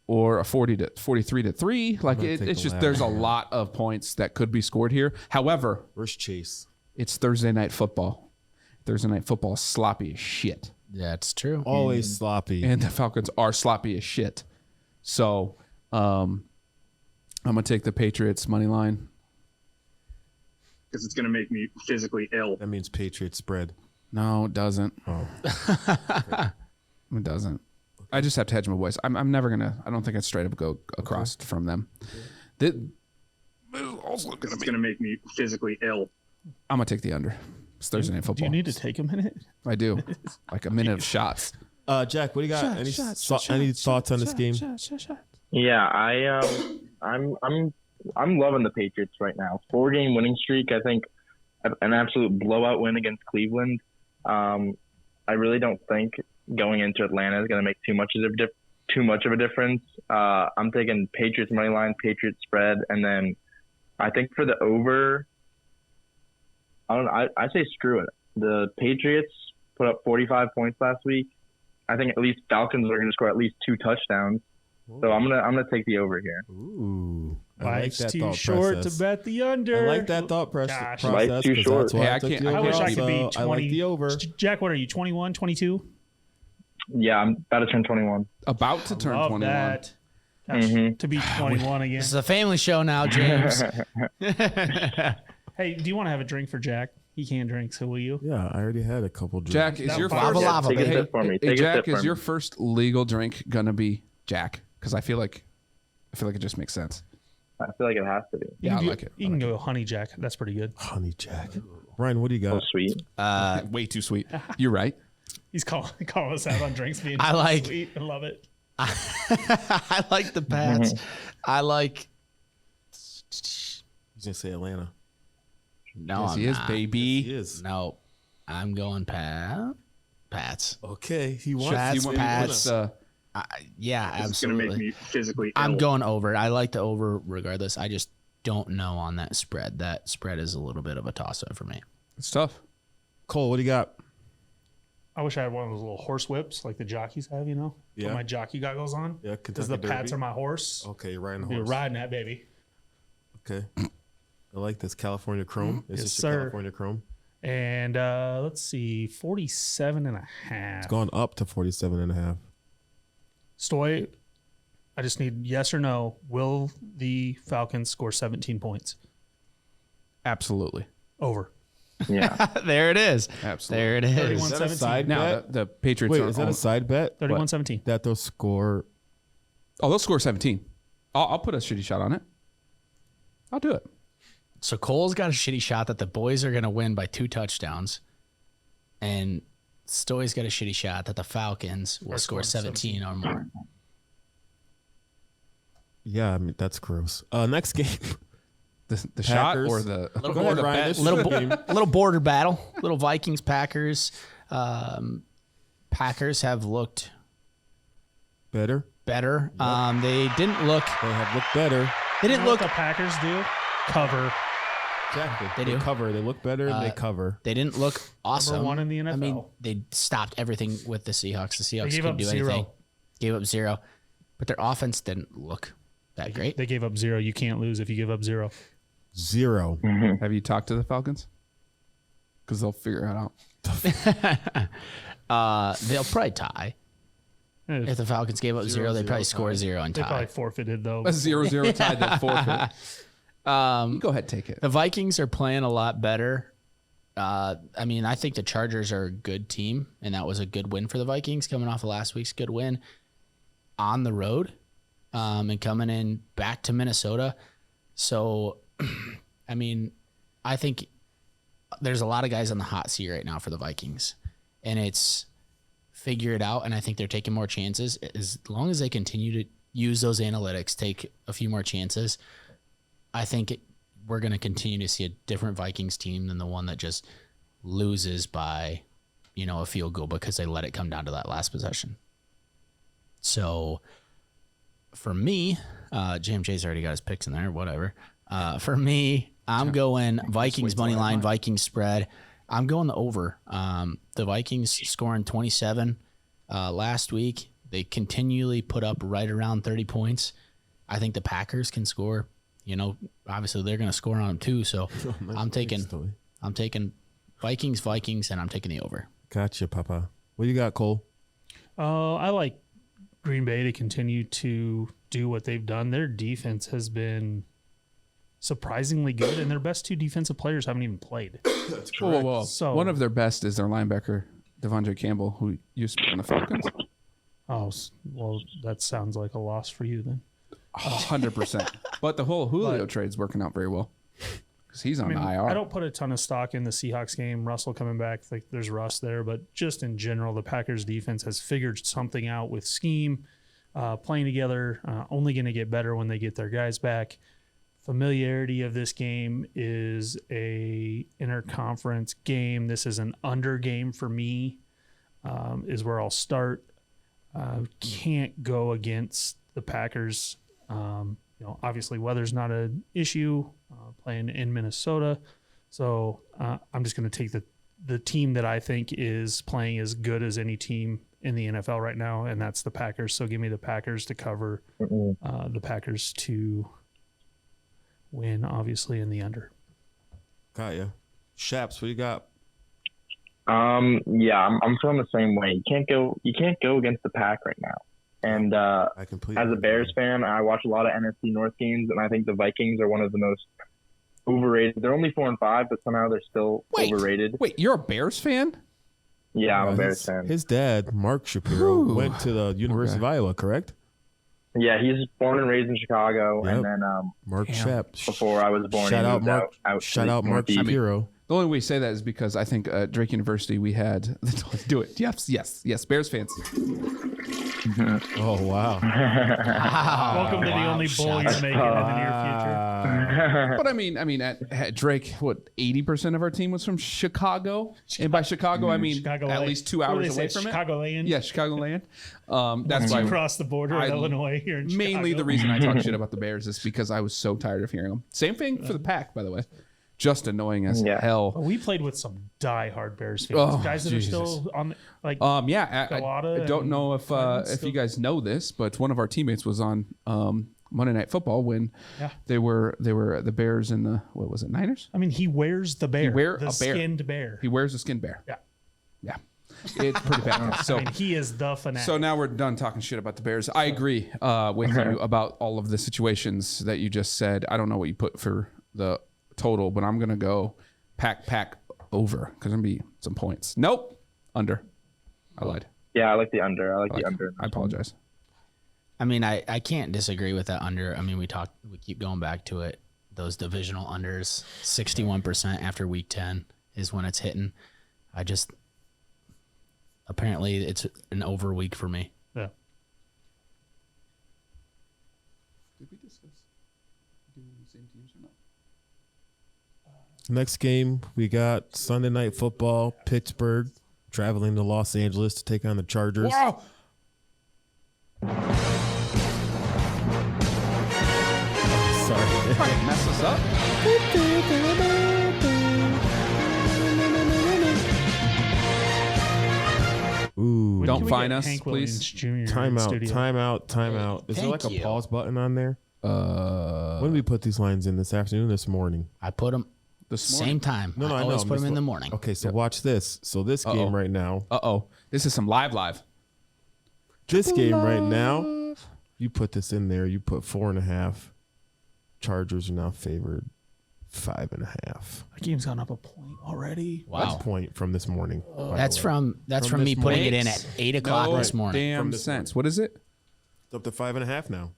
or a 43-3. Like it's just there's a lot of points that could be scored here. However, where's Chase? It's Thursday night football. Thursday night football is sloppy as shit. That's true. Always sloppy. And the Falcons are sloppy as shit. So I'm gonna take the Patriots money line. Because it's gonna make me physically ill. That means Patriots spread. No, it doesn't. Oh. It doesn't. I just have to hedge my voice. I'm never gonna. I don't think I'd straight up go across from them. It's gonna make me physically ill. I'm gonna take the under. It's Thursday night football. Do you need to take a minute? I do. Like a minute of shots. Jack, what do you got? Any thoughts on this game? Yeah, I'm loving the Patriots right now. 4-game winning streak. I think an absolute blowout win against Cleveland. I really don't think going into Atlanta is going to make too much of a difference. I'm taking Patriots money line, Patriots spread, and then I think for the over, I say screw it. The Patriots put up 45 points last week. I think at least Falcons are going to score at least 2 touchdowns. So I'm gonna take the over here. Ooh, I like Life's that too thought short process. to bet the under. I like that thought process. Life's too short. That's why Hey, I I took can't- the I I over. wish I could So be I 20. like the over. Jack, what are you, 21, 22? Yeah, I'm about to turn 21. About to turn Love 21. that. Gosh, to be 21 again. This is a family show now, James. Hey, do you want to have a drink for Jack? He can't drink, so will you? Yeah, I already had a couple drinks. Jack, is your Lava, first lava, Take a baby. sip for me. Take a Jack, sip for is me. your first legal drink gonna be Jack? Because I feel like it just makes sense. I feel like it has to be. You Yeah, can I do- like it. You can go honey Jack. That's pretty good. Honey Jack. Ryan, what do you So got? sweet. Way too sweet. You're right. He's calling us out on drinks being I like- sweet. I love it. I like the Pats. I like. He's gonna say Atlanta. No, Yes, I'm he is, not. baby. He is. No, I'm going Pats. Okay, he wants. Pats, he wants- Pats. Uh, Yeah, It's gonna make absolutely. me physically ill. I'm going over. I like the over regardless. I just don't know on that spread. That spread is a little bit of a toss-up for me. it's tough. Cole, what do you got? I wish I had one of those little horse whips like the jockeys have, Yeah. Put my jockey goggles on. Yeah, Because Kentucky the Pats Derby. are my horse. Okay, you're riding the You're horse. riding that baby. Okay. I like this California Chrome. Is Yes, this sir. your California Chrome? And let's see, 47.5. It's gone up to 47.5. Stoy, I just need yes or no. Will the Falcons score 17 points? Absolutely. Over. Yeah. There it is. Absolutely. There it is. 31. Is that a 17. side Now bet? the Patriots. Wait, are is that on- a side bet? 31-17. That they'll score. Oh, they'll score 17. I'll put a shitty shot on it. I'll do it. So Cole's got a shitty shot that the boys are going to win by 2 touchdowns. And Stoy's got a shitty shot that the Falcons will score 17 or more. Yeah, I mean that's gross. Next game. The shot Packers. or the Go ahead, Ryan. bet. This is your game. Little border battle. Little Vikings, Packers. Packers have looked Better. better. They didn't look. They have looked better. They You didn't know look. what the Packers do? Cover. Exactly. They do. cover. They look better and they cover. They didn't look awesome. one in the I mean, NFL. they stopped everything with the Seahawks. The Seahawks gave couldn't up do 0. anything. Gave up 0. But their offense didn't look that great. They gave up 0. You can't lose if you give up 0. 0. Have you talked to the Falcons? Because they'll figure it out. They'll probably tie. If the Falcons gave up 0, they'd probably score 0 and They probably tie. forfeited, though. A 0-0 tie that forfeit. Go ahead, take it. The Vikings are playing a lot better. I mean, I think the Chargers are a good team, and that was a good win for the Vikings coming off of last week's good win on the road and coming in back to Minnesota. So, I mean, I think there's a lot of guys on the hot seat right now for the Vikings, and it's figure it out, and I think they're taking more chances. As long as they continue to use those analytics, take a few more chances, I think we're going to continue to see a different Vikings team than the one that just loses by, a field goal because they let it come down to that last possession. So for me, JMJ's already got his picks in there, whatever. For me, I'm going Vikings money line, Vikings spread. I'm going the over. The Vikings scoring 27 last week. They continually put up right around 30 points. I think the Packers can score. Obviously they're going to score on them too. So I'm taking Vikings, and I'm taking the over. Gotcha, Papa. What you got, Cole? I like Green Bay to continue to do what they've done. Their defense has been surprisingly good, and their best 2 defensive players haven't even played. That's Whoa. So One of their best is their linebacker, Devondre Campbell, who used to be on the Falcons. Oh, well, that sounds like a loss for you then. 100%. But the whole Julio trade's working out very well because he's on the IR. I don't put a ton of stock in the Seahawks game. Russell coming back, like there's rust there, but just in general, the Packers defense has figured something out with scheme, playing together, only going to get better when they get their guys back. Familiarity of this game is a interconference game. This is an under game for me, is where I'll start. Can't go against the Packers. Obviously weather's not an issue, playing in Minnesota. So I'm just going to take the team that I think is playing as good as any team in the NFL right now, and that's the Packers. So give me the Packers to cover, the Packers to win, obviously, in the under. Got ya. Shaps, what you got? I'm feeling the same way. You can't go against the pack right now. And I completely as a Bears fan, I watch a lot of NFC North games, and I think the Vikings are one of the most overrated. They're only 4-5, but somehow they're still overrated. Wait, you're a Bears fan? Yeah, I'm a Bears fan. His dad, Mark Shapiro, went to the University of Iowa, correct? Yeah, he's born and raised in Chicago, Yep. and then Mark Shaps. before I was born, Shout he out moved Mark. out Shout to out Mark Northeast. Shapiro. The only way we say that is because I think at Drake University we had do it. Yes, Bears fans. Oh wow. Welcome to the only bowl you're making in the near future. But I mean, at Drake, what 80% of our team was from Chicago, and by Chicago I mean Chicago at Lane. least 2 What do hours they away say, from Chicagoland? it. Yeah, Chicagoland. That's why. Across the border in Illinois here in Mainly Chicago. the reason I talk shit about the Bears is because I was so tired of hearing them. Same thing for the Pack, by the way. Just annoying as hell. But we played with some diehard Bears fans, Oh, guys that Jesus. are still on, like, I Galata don't and know if still- you guys know this, but one of our teammates was on Monday Night Football when they were the Bears and the Niners. I mean, he wears the bear, He wear the a bear. skinned bear. He wears a skin bear. Yeah. It's pretty bad. So I mean, he is the fanatic. So now we're done talking shit about the Bears. I agree with you about all of the situations that you just said. I don't know what you put for the total, but I'm gonna go pack over because I'm gonna be some points. Nope, under. I lied. Yeah, I like the under. I like the under. I apologize. I mean, I can't disagree with that under. I mean, we keep going back to it. Those divisional unders, 61% after week 10 is when it's hitting. Apparently it's an over week for me. Yeah. Did we discuss doing the same teams or not? Next game, we got Sunday Night Football, Pittsburgh, traveling to Los Angeles to take on the Chargers. Wow. Sorry. Trying to mess us up. Ooh. When Don't can we fine get us, Hank please. Williams Jr. in studio? Time out. Is there like Thank a you. pause button on there? When did we put these lines in this afternoon, this morning? I put them This morning. same time. No, I I always know. put them in the morning. Okay, so watch this. So this game right now, This is some live. this game right now, you put this in there. You put 4.5. Chargers are now favored 5.5. That game's gone up a point already. Wow. That's point from this morning. That's from From me this putting it morning. in at 8 o'clock No this morning. damn From this sense. What is it? It's up to 5.5 now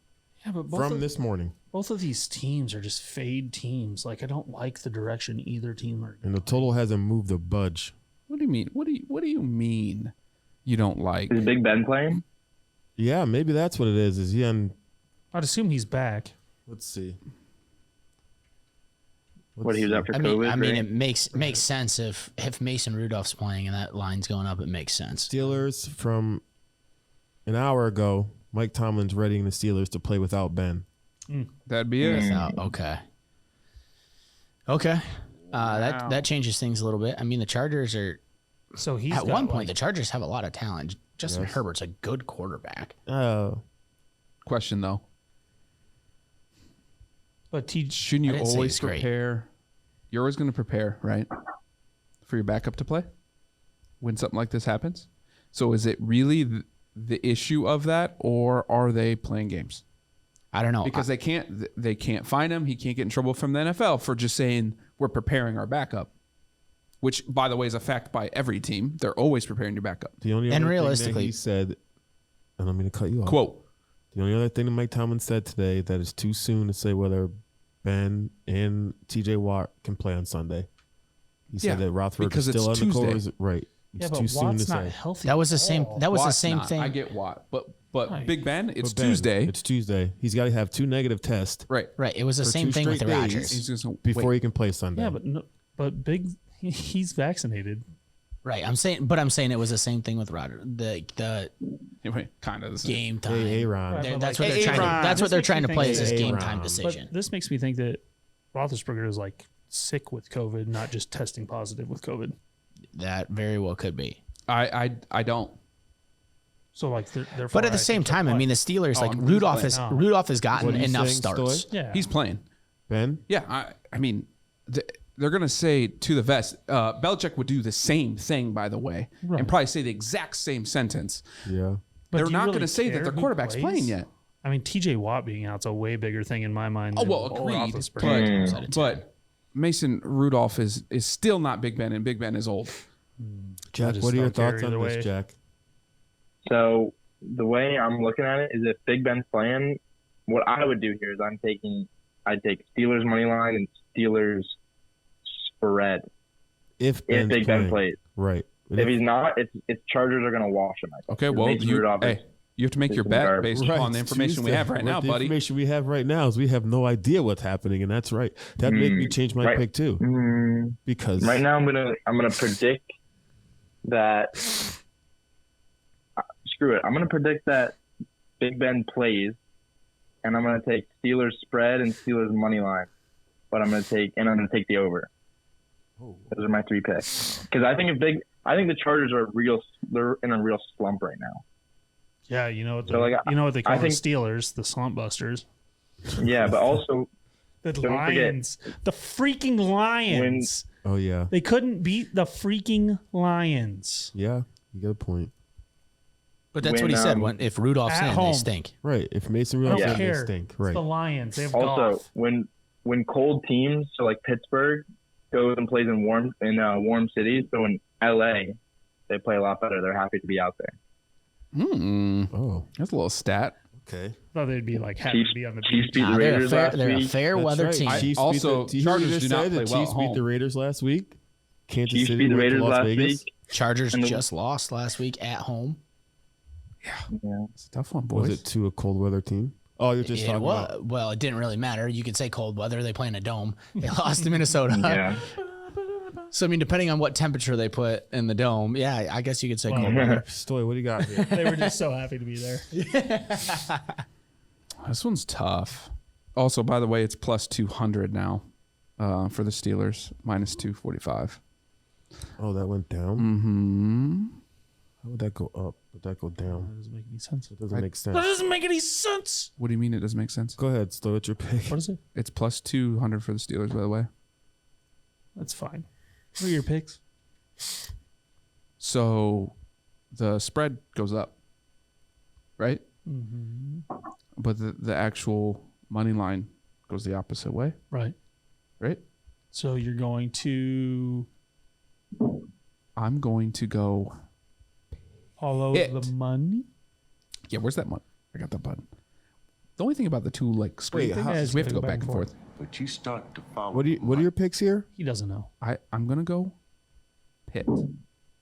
Yeah, but from this morning. both of these teams are just fade teams. Like, I don't like the direction either team are. And the total hasn't moved a budge. What do you mean? What do you mean? You don't like? Is Big Ben playing? Yeah, maybe that's what it is. Is he on? I'd assume he's back. Let's see. What, he was out for I COVID? mean, right? it makes sense if Mason Rudolph's playing and that line's going up. It makes sense. Steelers from an hour ago. Mike Tomlin's readying the Steelers to play without Ben. That'd be it. Okay. That changes things a little bit. I mean, the Chargers are So he's at got, one point. like, The Chargers have a lot of talent. Justin Yes. Herbert's a good quarterback. Question though. But Shouldn't you I didn't say always he's great. prepare? You're always going to prepare, right? For your backup to play when something like this happens. So is it really the issue of that, or are they playing games? I don't know. Because they can't find him. He can't get in trouble from the NFL for just saying we're preparing our backup, which, by the way, is a fact by every team. They're always preparing your backup. The only And other thing that realistically- he said, and I'm going to cut you off. Quote. The only other thing that Mike Tomlin said today that it's too soon to say whether Ben and TJ Watt can play on Sunday. He said Yeah, that Roethlisberger because is still it's on the Tuesday. course. Right. It's yeah, but too soon Watt's to not say. healthy. that was the same. That was the Watt's same not. thing. I get Watt, but Right. Big Ben, it's But Ben, Tuesday. It's Tuesday. He's got to have 2 negative tests Right. Right. It was the For same 2 thing with straight days. Rodgers. He's just before wait. he can play Sunday. Yeah, but Big, he's vaccinated. Right. I'm saying it was the same thing with Rodgers. The Anyway, kind of. game time. Hey, Aaron. Right. They're- but That's like- what they're trying to. Aaron. That's what This they're makes trying me to play think is this that game Aaron. time But decision. But this makes me think that Roethlisberger is like sick with COVID, not just testing positive with COVID. That very well could be. I don't. So like, therefore, But at the same time, I mean, the Steelers, like Rudolph has gotten What are you enough saying, starts. Stoy? yeah, He's playing. Ben? Yeah, I mean, they're going to say to the vest, Belichick would do the same thing, by the way, Right. and probably say the exact same sentence. Yeah. But They're do you not really going to say that care their who quarterback's plays? playing yet. I mean, TJ Watt being out's a way bigger thing in my mind. Oh, than well, agreed. Roethlisberger. But Mason Rudolph is still not Big Ben, and Big Ben is old. Jack, just what are your don't care thoughts on either this, way. Jack? So the way I'm looking at it is, if Big Ben's playing, what I would do here is I'd take Steelers money line and Steelers spread If if Ben's Big playing. Ben plays. Right. If he's not, it's Chargers are going to wash him. I think. Okay, well, Mason Rudolph is- you have to make your is bet garbage. based upon the information we have right now, The buddy. information we have right now is we have no idea what's happening, and that's right. That made me change my right. pick too, because Right now, I'm gonna predict that. Screw it. I'm gonna predict that Big Ben plays, and I'm gonna take Steelers spread and Steelers money line, but I'm gonna take the over. Those are my 3 picks. Because I think the Chargers they're in a real slump right now. Yeah, you know what? So, like, you know what they call I the think- Steelers, the slump busters. Yeah, but also The Don't Lions, the freaking Lions. oh yeah, They couldn't beat the freaking Lions. yeah, you got a point. But that's When, what he said. If Rudolph's at in, home. they stink. Right. If Mason I Rudolph don't they care. stink. It's Right. the Lions. They have also golf. when cold teams, so like Pittsburgh, goes and plays in warm cities. So in LA, they play a lot better. They're happy to be out there. Oh, That's a little stat. okay. I thought they'd be like happy Chiefs, to be on the Chiefs beach. beat the They're Raiders a last fair week. fair That's weather right. team. Chiefs Also, beat the, did you hear what Chargers you do just not say? play The well Chiefs at beat home. the Raiders last week. Kansas Chiefs City beat the went to Raiders Las last Vegas. week. Chargers And the- just lost last week at home. Yeah. It's a tough one, boys. Was it to a cold weather team? Oh, you're just talking about. Well, it didn't really matter. You could say cold weather. They play in a dome. They lost to Minnesota. Yeah. So I mean, depending on what temperature they put in the dome, yeah, I guess you could say cold Well, weather. Stoy, what do you got here? They were just so happy to be there. This one's tough. Also, by the way, it's plus 200 now for the Steelers, minus 245. Oh, that went down. Mm-hmm. How would that go up? Would that go That down? doesn't make any sense. It doesn't make sense. That doesn't make any sense. What do you mean it doesn't make sense? Go ahead, Stoy, what's your pick? What is it? It's plus 200 for the Steelers, by the way. That's fine. What are your picks? So the spread goes up, right? Mm-hmm. But the actual money line goes the opposite way, Right. right? So you're going to I'm going to go. follow It. the money? Yeah, where's that money? I got that button. The only thing about the two like screen Wait, things how- is we have to go back and forth. But you start to follow. What are your picks here? He doesn't know. I'm gonna go Pitt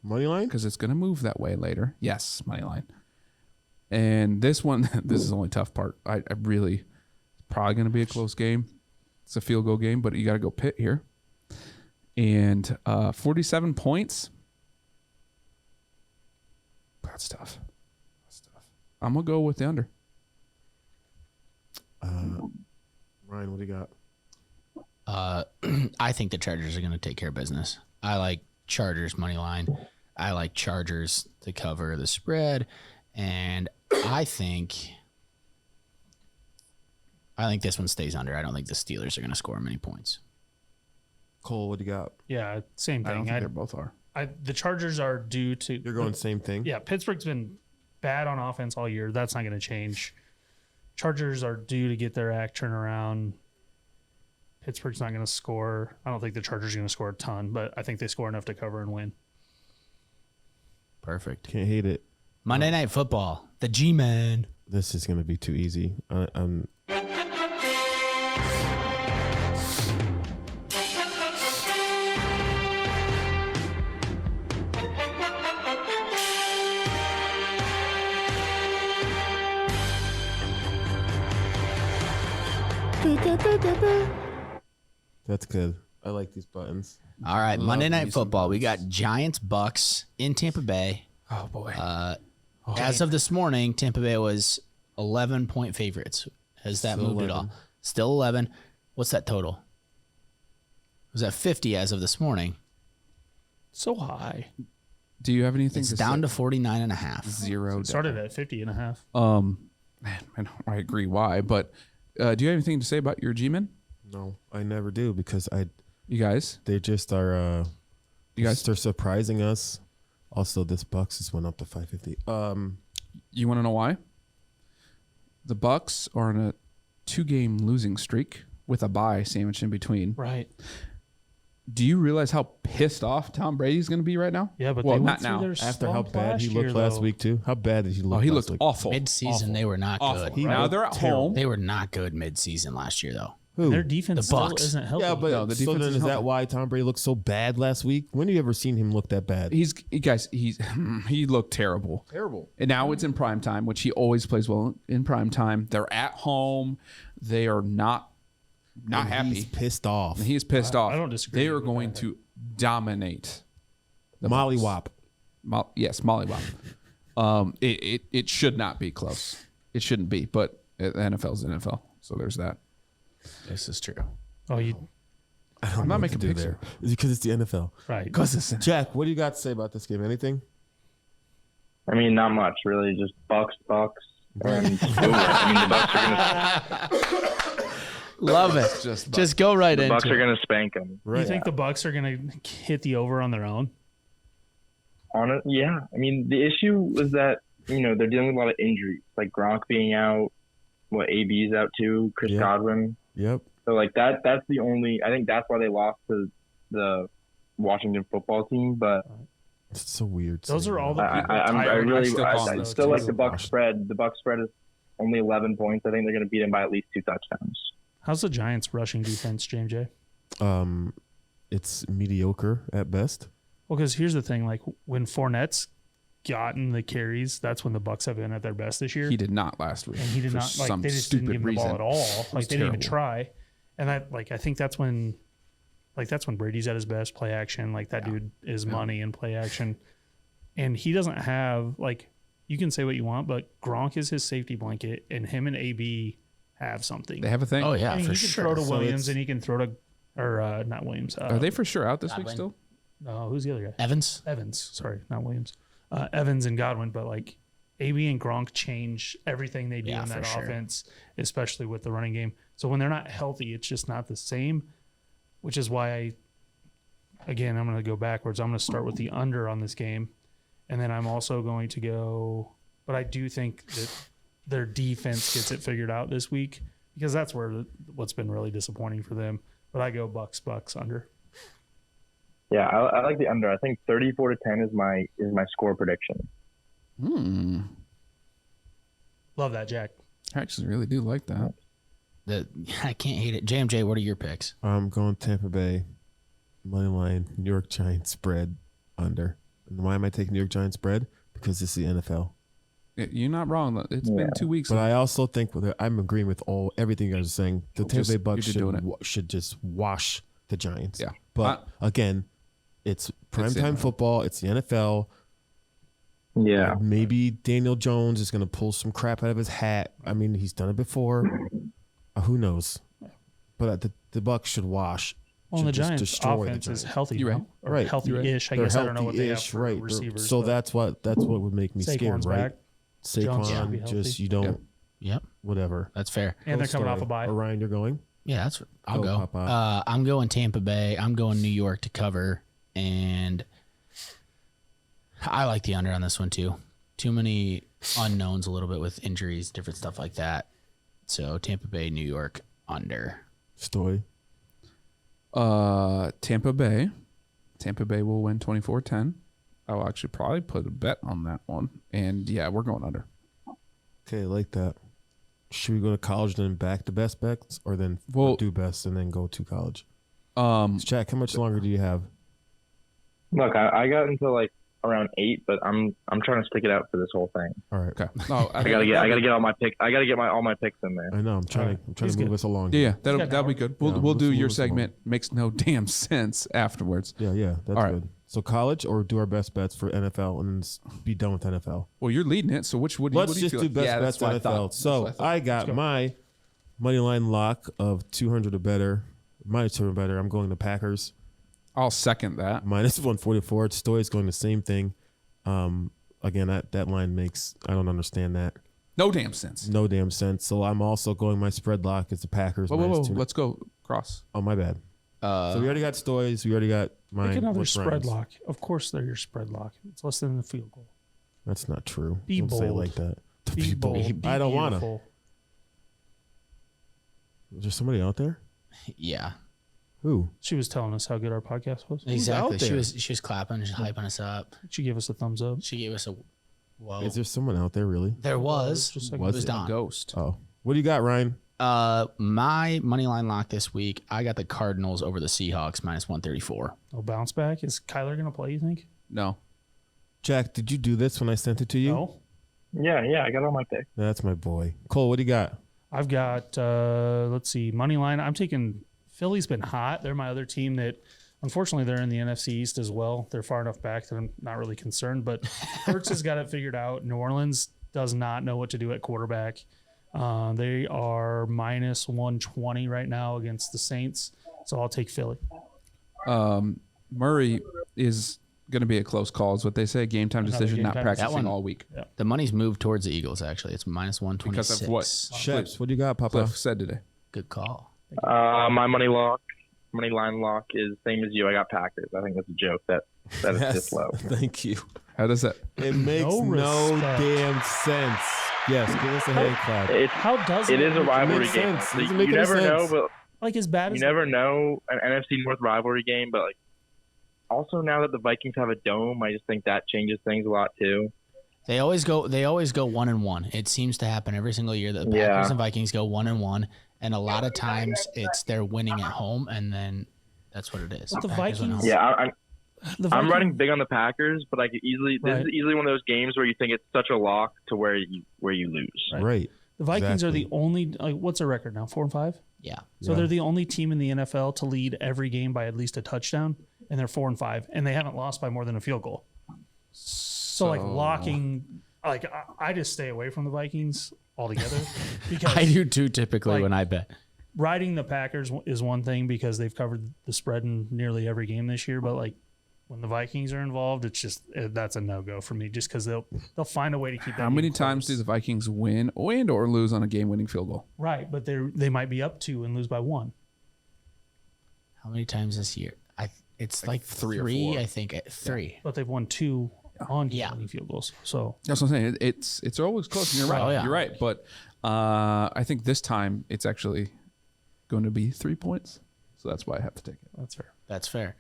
Money line? because it's gonna move that way later. Yes, money line. And this one, this is the only tough part. I really, probably gonna be a close game. It's a field goal game, but you got to go Pitt here. And 47 points. That's tough. That's tough. I'm gonna go with the under. Ryan, what do you got? I think the Chargers are going to take care of business. I like Chargers money line. I like Chargers to cover the spread, and I think this one stays under. I don't think the Steelers are going to score many points. Cole, what do you got? Yeah, same thing. I don't think they both are. The Chargers are due to. You're going same thing? Yeah, Pittsburgh's been bad on offense all year. That's not going to change. Chargers are due to get their act turned around. Pittsburgh's not going to score. I don't think the Chargers are going to score a ton, but I think they score enough to cover and win. Perfect. Can't hate it. Monday Night Football. The G-Man. This is going to be too easy. I'm That's good. I like these buttons. All right, Monday Night me some Football. We got buttons. Giants Bucks in Tampa Bay. Oh boy. As of this morning, Tampa Bay was 11-point favorites. Has that Still moved at 11. all? Still 11. What's that total? It was at 50 as of this morning. So high. Do you have anything It's to down say? to 49.5. Zero. It started at 50.5. Man, I agree. Why? But do you have anything to say about your G-men? No, I never do because You guys? they just are. You guys? They're surprising us. Also, this Bucks just went up to 550. You want to know why? The Bucks are on a 2-game losing streak with a bye sandwiched in between. Right. Do you realize how pissed off Tom Brady's going to be right now? Yeah, but well, they not went through now. their After how slump bad he last year, looked last though. week too. How bad did he look? Oh, he last looked week? awful. Mid-season, they were not Awful. good. Now they're at home. They were not good mid-season last year, though. Who? Their defense The still Bucks. isn't healthy. Yeah, but No, the so defense then is is that healthy. why Tom Brady looked so bad last week? When have you ever seen him look that bad? He looked terrible. Terrible. And now it's in prime time, which he always plays well in prime time. They're at home. They are not happy. He's pissed off. He is pissed off. I don't disagree They are with going that. to dominate. The Molly Bucks. Wop. Yes, mollywop. It should not be close. It shouldn't be, but the NFL's the NFL, so there's that. This is true. Oh, you I don't I'm know not what to making do picks there. It's because it's the NFL. right. Jack, what do you got to say about this game? Anything? I mean, not much really. Just Bucks, and I mean, the Bucks are gonna Love it. Just go right the Bucks into are it. gonna spank them. You think the Bucks are going to hit the over on their own? On it, yeah. I mean, the issue was that they're dealing with a lot of injuries, like Gronk being out, AB's out too, Chris Yeah. Godwin. Yep. So that's the only. I think that's why they lost to the Washington football team. But It's so weird. Those saying are all that. the people. I still like the Bucks too. spread. The Bucks spread is only 11 points. I think they're going to beat them by at least 2 touchdowns. How's the Giants' rushing defense, James J? It's mediocre at best. Well, because here's the thing: like when Fournette's gotten the carries, that's when the Bucks have been at their best this year. He did not last week. and he did for not like some they just didn't stupid give him the reason. ball at all. Like they didn't even terrible. try. And that I think that's when Brady's at his best, play action. Like that dude is money in play action. And he doesn't have you can say what you want, but Gronk is his safety blanket, and him and AB have something. They have a thing. Oh, yeah, I mean, for he can sure. throw to So Williams, it's- and he can throw to not Williams. Are they for sure out this week Godwin. still? No, who's the other guy? Evans. Evans. Sorry, not Williams. Evans and Godwin, but AB and Gronk change everything they do Yeah, in that for sure. offense, especially with the running game. So when they're not healthy, it's just not the same, which is why I'm going to go backwards. I'm going to start with the under on this game, and then I'm also going to go, but I do think that their defense gets it figured out this week because that's what's been really disappointing for them. But I go Bucks under. Yeah, I like the under. I think 34-10 is my score prediction. Love that, Jack. I actually really do like that. I can't hate it. JMJ, what are your picks? I'm going Tampa Bay, money line, New York Giants spread under. And why am I taking New York Giants spread? Because it's the NFL. You're not wrong. It's been 2 weeks. But I also think I'm agreeing with everything you guys are saying. The Tampa Bay Bucks you're doing should just wash the Giants. Yeah. But again, it's primetime NFL. football. It's the NFL. Yeah. Maybe Daniel Jones is going to pull some crap out of his hat. I mean, he's done it before. Who knows? But the Bucks should wash Well, the should just Giants' destroy the offense is Giants. healthy, You're right. now, or Right. healthy-ish. I They're guess I don't know what they have healthy-ish, for right? receivers. So but that's what would make me scared, Saquon's right? back. Jones should be Saquon, healthy. just you don't, Yep, whatever. that's fair. And they're coming off a Story. bye. Orion, you're going? Yeah, I'll Go, go. Papa. I'm going Tampa Bay. I'm going New York to cover, and I like the under on this one too. Too many unknowns, a little bit with injuries, different stuff like that. So Tampa Bay, New York under. Story. Tampa Bay. Tampa Bay will win 24-10. I'll actually probably put a bet on that one. And yeah, we're going under. Okay, like that. Should we go to college then back to best bets, or then do best and then go to college? Jack, how much longer do you have? Look, I got until like around 8, but I'm trying to stick it out for this whole thing. All right. Okay. No, I gotta get all my picks. I gotta get all my picks in there. I know. I'm trying to He's move good. us along. Yeah, here. that'll be good. We'll Yeah, do let's your move us along. segment. Makes no damn sense afterwards. Yeah, that's All right. good. So college or do our best bets for NFL and then be done with NFL. Well, you're leading it, so what do you Let's just feel do like? best Yeah, bets that's what I thought. NFL. So That's what I got my money line lock of 200 or better, minus 200 or better. I'm going to Packers I'll second that. minus 144. Stoy's going the same thing. Again, that line makes I don't understand that. No damn sense. No damn sense. So I'm also going my spread lock is the Packers. Whoa, minus 2. let's go cross. Oh, my bad. So we already got Stoy's. We already got mine. Pick another What's spread Ryan's? lock. Of course, they're your spread lock. It's less than the field goal. That's not true. Be Don't say it bold. like that. Be bold. Be I don't want to. beautiful. Is there somebody out there? Yeah, Who? She was telling us how good our podcast was. exactly. out She there? was clapping, just hyping us up. She gave us a thumbs up. She gave us a whoa. Is there someone out there really? There was. Just It like was it? Don. Ghost. Oh, what do you got, Ryan? My money line lock this week, I got the Cardinals over the Seahawks minus 134. no bounce back. Is Kyler going to play, you think? No. Jack, did you do this when I sent it to you? No. Yeah, I got all my picks. That's my boy. Cole, what do you got? I've got, let's see, money line. I'm taking Philly's been hot. They're my other team that, unfortunately, they're in the NFC East as well. They're far enough back that I'm not really concerned. But Hurts has got it figured out. New Orleans does not know what to do at quarterback. They are minus 120 right now against the Saints. So I'll take Philly. Murray is going to be a close call, is what they say. Game time Another decision, game not time practicing decision. all week. The money's moved towards the Eagles, actually. It's minus 126. Because of what? Sheps, what do you got, Papa? Cliff said today. Good call. My money line lock is same as you. I got Packers. I think that's a joke. That is just low. Thank you. How does that? It makes No no respect. damn sense. Yes, give us a hand clap. How does It is a rivalry makes game. sense. So Doesn't you make any never know, sense. but like as bad you as never know an NFC North rivalry game. But like, also now that the Vikings have a dome, I just think that changes things a lot too. They always go 1-1. It seems to happen every single year that the Packers Yeah. and Vikings go 1-1, and a lot of times it's they're winning at home, and then that's what it is. But the Packers win at Vikings- home. Yeah, the I'm Vikings- running big on the Packers, but I could easily. This Right. is easily one of those games where you think it's such a lock to where you lose. Right. The Vikings are Exactly. the only. What's their record now? 4-5. Yeah. So Yeah. they're the only team in the NFL to lead every game by at least a touchdown, and they're 4-5, and they haven't lost by more than a field goal. So like locking, like I just stay away from the Vikings altogether because I do too typically Like- when I bet. riding the Packers is one thing because they've covered the spread in nearly every game this year, but like when the Vikings are involved, it's just that's a no go for me. Just because they'll find a way to keep. How that many game times do close. the Vikings win and or lose on a game-winning field goal? Right, but they might be up 2 and lose by 1. How many times this year? It's like three or three, four. I think. 3. But they've won 2 on Yeah. game-winning field goals. So That's what I'm saying. It's always close. And you're right. Oh, yeah. You're right. But I think this time it's actually going to be 3 points. So that's why I have to take it. that's fair. That's fair.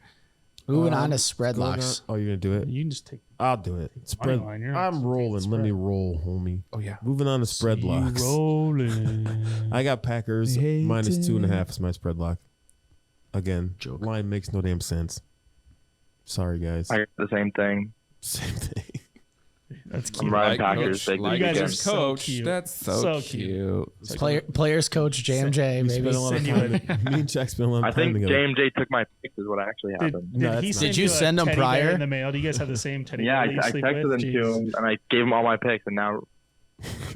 Moving on to spread Going locks. on- Oh, you're gonna do it? You can just take. I'll do it. Spread. line, you're not I'm rolling. taking Let me spread. roll, homie. Oh, yeah. Moving on to spread You locks. rolling. I got Packers minus 2.5 is my spread lock. Again, line makes no damn sense. Sorry, guys. I got the same thing. Same thing. That's I'm cute. riding Packers. Big like You guys are weekend. so coach. cute. That's so, So cute. Players coach JMJ, We maybe. spent a lot of time. Me and Jack spent a lot I of time think together. JMJ took my picks is what actually happened. Did No, he that's send not- Did you a send him teddy bear prior? in the mail? Do you guys have the same teddy Yeah, bear that you I sleep texted with? them to Jeez. him and I gave him all my picks, and now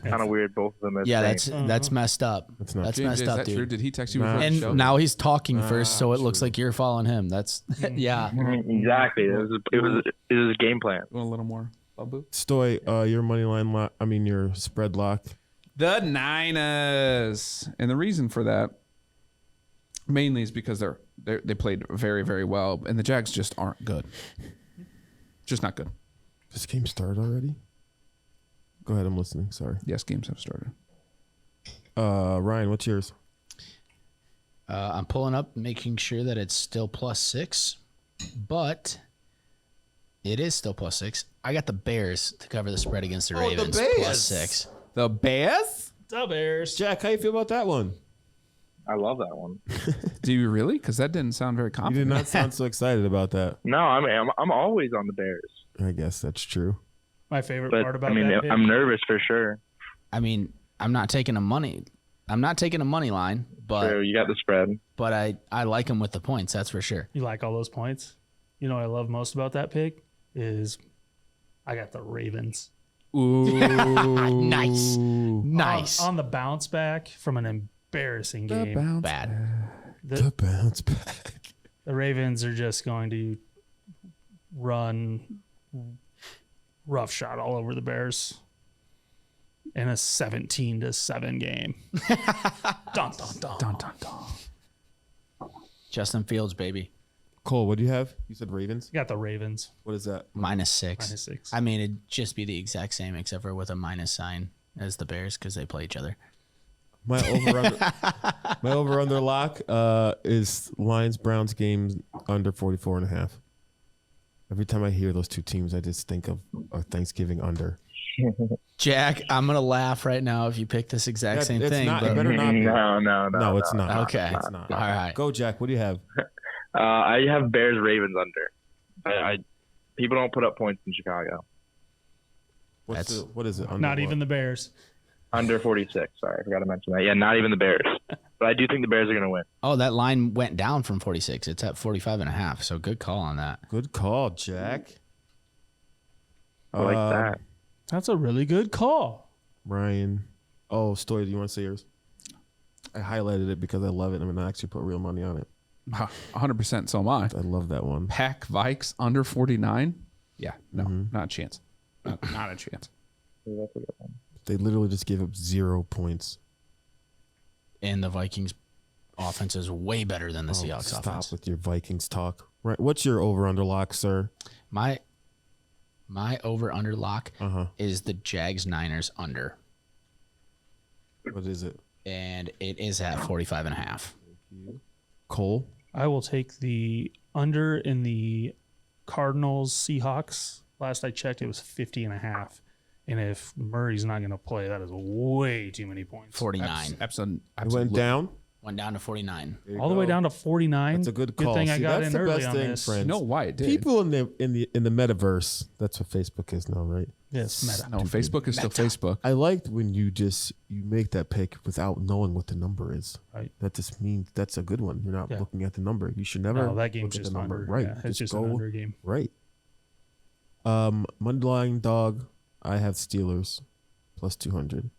Kind of weird. Both of them. Are Yeah, saying. that's messed up. That's not That's James, messed is up, that dude. true? Did he text you Nah. before the show? And now he's talking first, so it looks true. like you're following him. That's yeah. Exactly. It was a game plan. You want a little more, Babu? Stoy, your money line lock. I mean, your spread lock. The Niners, and the reason for that mainly is because they played very, very well, and the Jags just aren't good. Just not good. This game started already. Go ahead, I'm listening. Sorry. Yes, games have started. Ryan, what's yours? I'm pulling up, making sure that it's still +6, but it is still +6. I got the Bears to cover the spread against the Ravens. +6. The Bears? The Bears. Jack, how you feel about that one? I love that one. Do you really? Because that didn't sound very You did confident. not sound so excited about that. No, I'm always on the Bears. I guess that's true. My favorite But part about I mean, that pick, I'm nervous for sure. I mean, I'm not taking a money line, So you got the spread. but I like him with the points. That's for sure. you like all those points. You know what I love most about that pick is I got the Ravens. Ooh. Nice. On the bounce back from an embarrassing game. Bad. The bounce back. The Ravens are just going to run roughshod all over the Bears in a 17-7 game. Dun, dun, dun. Dun, dun, dun. Justin Fields, baby. Cole, what do you have? You said Ravens. You got the Ravens. What is that? -6. -6. I mean, it'd just be the exact same except for with a minus sign as the Bears because they play each other. My over under lock is Lions Browns game under 44.5. Every time I hear those two teams, I just think of a Thanksgiving under. Jack, I'm gonna laugh right now if you pick this exact same It's thing. not, but it better not be. No, It's not. Okay. It's not. All right. Go, Jack. What do you have? I have Bears Ravens under. I people don't put up points in Chicago. What is it? Under Not what? even the Bears. Under 46. Sorry, I forgot to mention that. Yeah, not even the Bears. But I do think the Bears are going to win. Oh, that line went down from 46. It's at 45.5. So good call on that. Good call, Jack. I like that. That's a really good call. Ryan. Oh, Story, do you want to say yours? I highlighted it because I love it. I'm going to actually put real money on it. 100%. So am I. I love that one. Pack Vikes under 49? Yeah, no, not a chance. Not a chance. That's a good one. They literally just gave up 0 points. And the Vikings offense is way better than the Seahawks Stop offense. with your Vikings talk. Right. What's your over-under lock, sir? My over-under lock Uh-huh. is the Jags Niners under. What is it? And it is at 45.5. Cole? I will take the under in the Cardinals Seahawks. Last I checked, it was 50.5. And if Murray's not going to play, that is way too many points. 49. Absolutely. It went down? Went down to 49. There you All the way go. down to 49. That's a good call. Good thing I See, got that's in the early best on thing, this. friends. You know why it did. People in the metaverse. That's what Facebook is now, right? Yes, meta. No, Facebook is still Facebook. I liked when you make that pick without knowing what the number is. Right. That just means that's a good one. You're not Yeah. looking at the number. You should never No, that game's look at just the number. under. Right. Yeah, it's just an go under game. right. Moneyline dog. I have Steelers plus 200.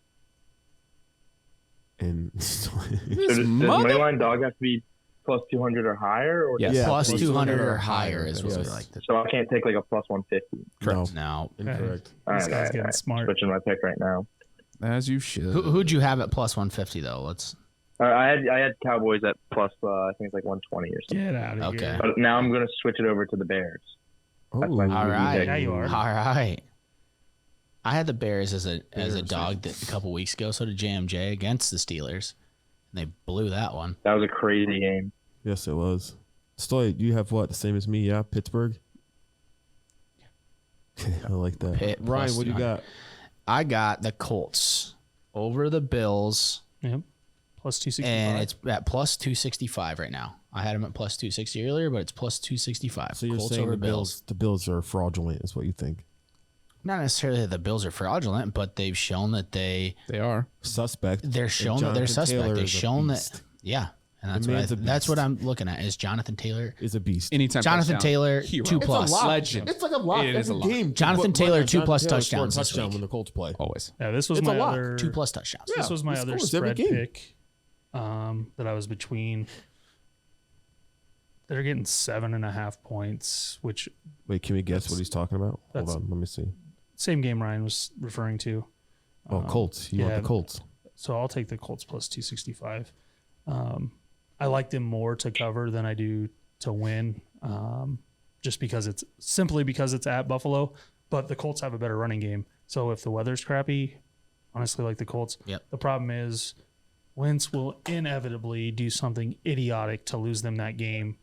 And So does Moneyline Dog have to be plus 200 or higher? Or Yes. Yeah, Plus plus 200 200 or higher is what we yes. like to. So I can't take like a plus 150. Correct. No. Incorrect. This guy's getting smart. Switching my pick right now. As you should. Who'd you have at plus 150 though? Let's. I had Cowboys at plus I think it's like 120 or something. Get out of Okay. here. But now I'm going to switch it over to the Bears. That's my Ooh. All right. Yeah, you are. All right. I had the Bears as a dog a couple weeks ago. So did JMJ against the Steelers, and they blew that one. That was a crazy game. Yes, it was. Stoy, you have what? The same as me, yeah? Pittsburgh? Okay, I like that. Pitt Ryan, plus what do you 200. got? I got the Colts over the Bills, Yep. Plus 265. and it's at plus 265 right now. I had them at plus 260 earlier, but it's plus 265. So you're Colts saying over the Bills are fraudulent is what you think. Not necessarily that the Bills are fraudulent, but they've shown that They are. Suspect. they're And shown that they're Jonathan suspect. Taylor They've is a shown that beast. yeah, And The man's a that's what beast. I'm looking at is Jonathan Taylor. Is a beast. Anytime Jonathan touchdown, Taylor, hero. 2+. It's a lot. Legend. It's like a lot It is a every lot. game. Jonathan But Taylor, Jonathan 2+ Taylor scored a touchdowns this touchdown week. when the Colts play. Always. Yeah, this was It's a my lot. other 2+ touchdowns. This was my other scores every spread game. pick that I was between. They're getting 7.5 points, which Wait, can we guess what he's talking about? Hold that's- on, let me see. same game Ryan was referring to. Oh, Colts. You want the Colts? So I'll take the Colts plus 265. I like them more to cover than I do to win, just because it's at Buffalo. But the Colts have a better running game. So if the weather's crappy, honestly, like the Colts. Yep. The problem is Wentz will inevitably do something idiotic to lose them that game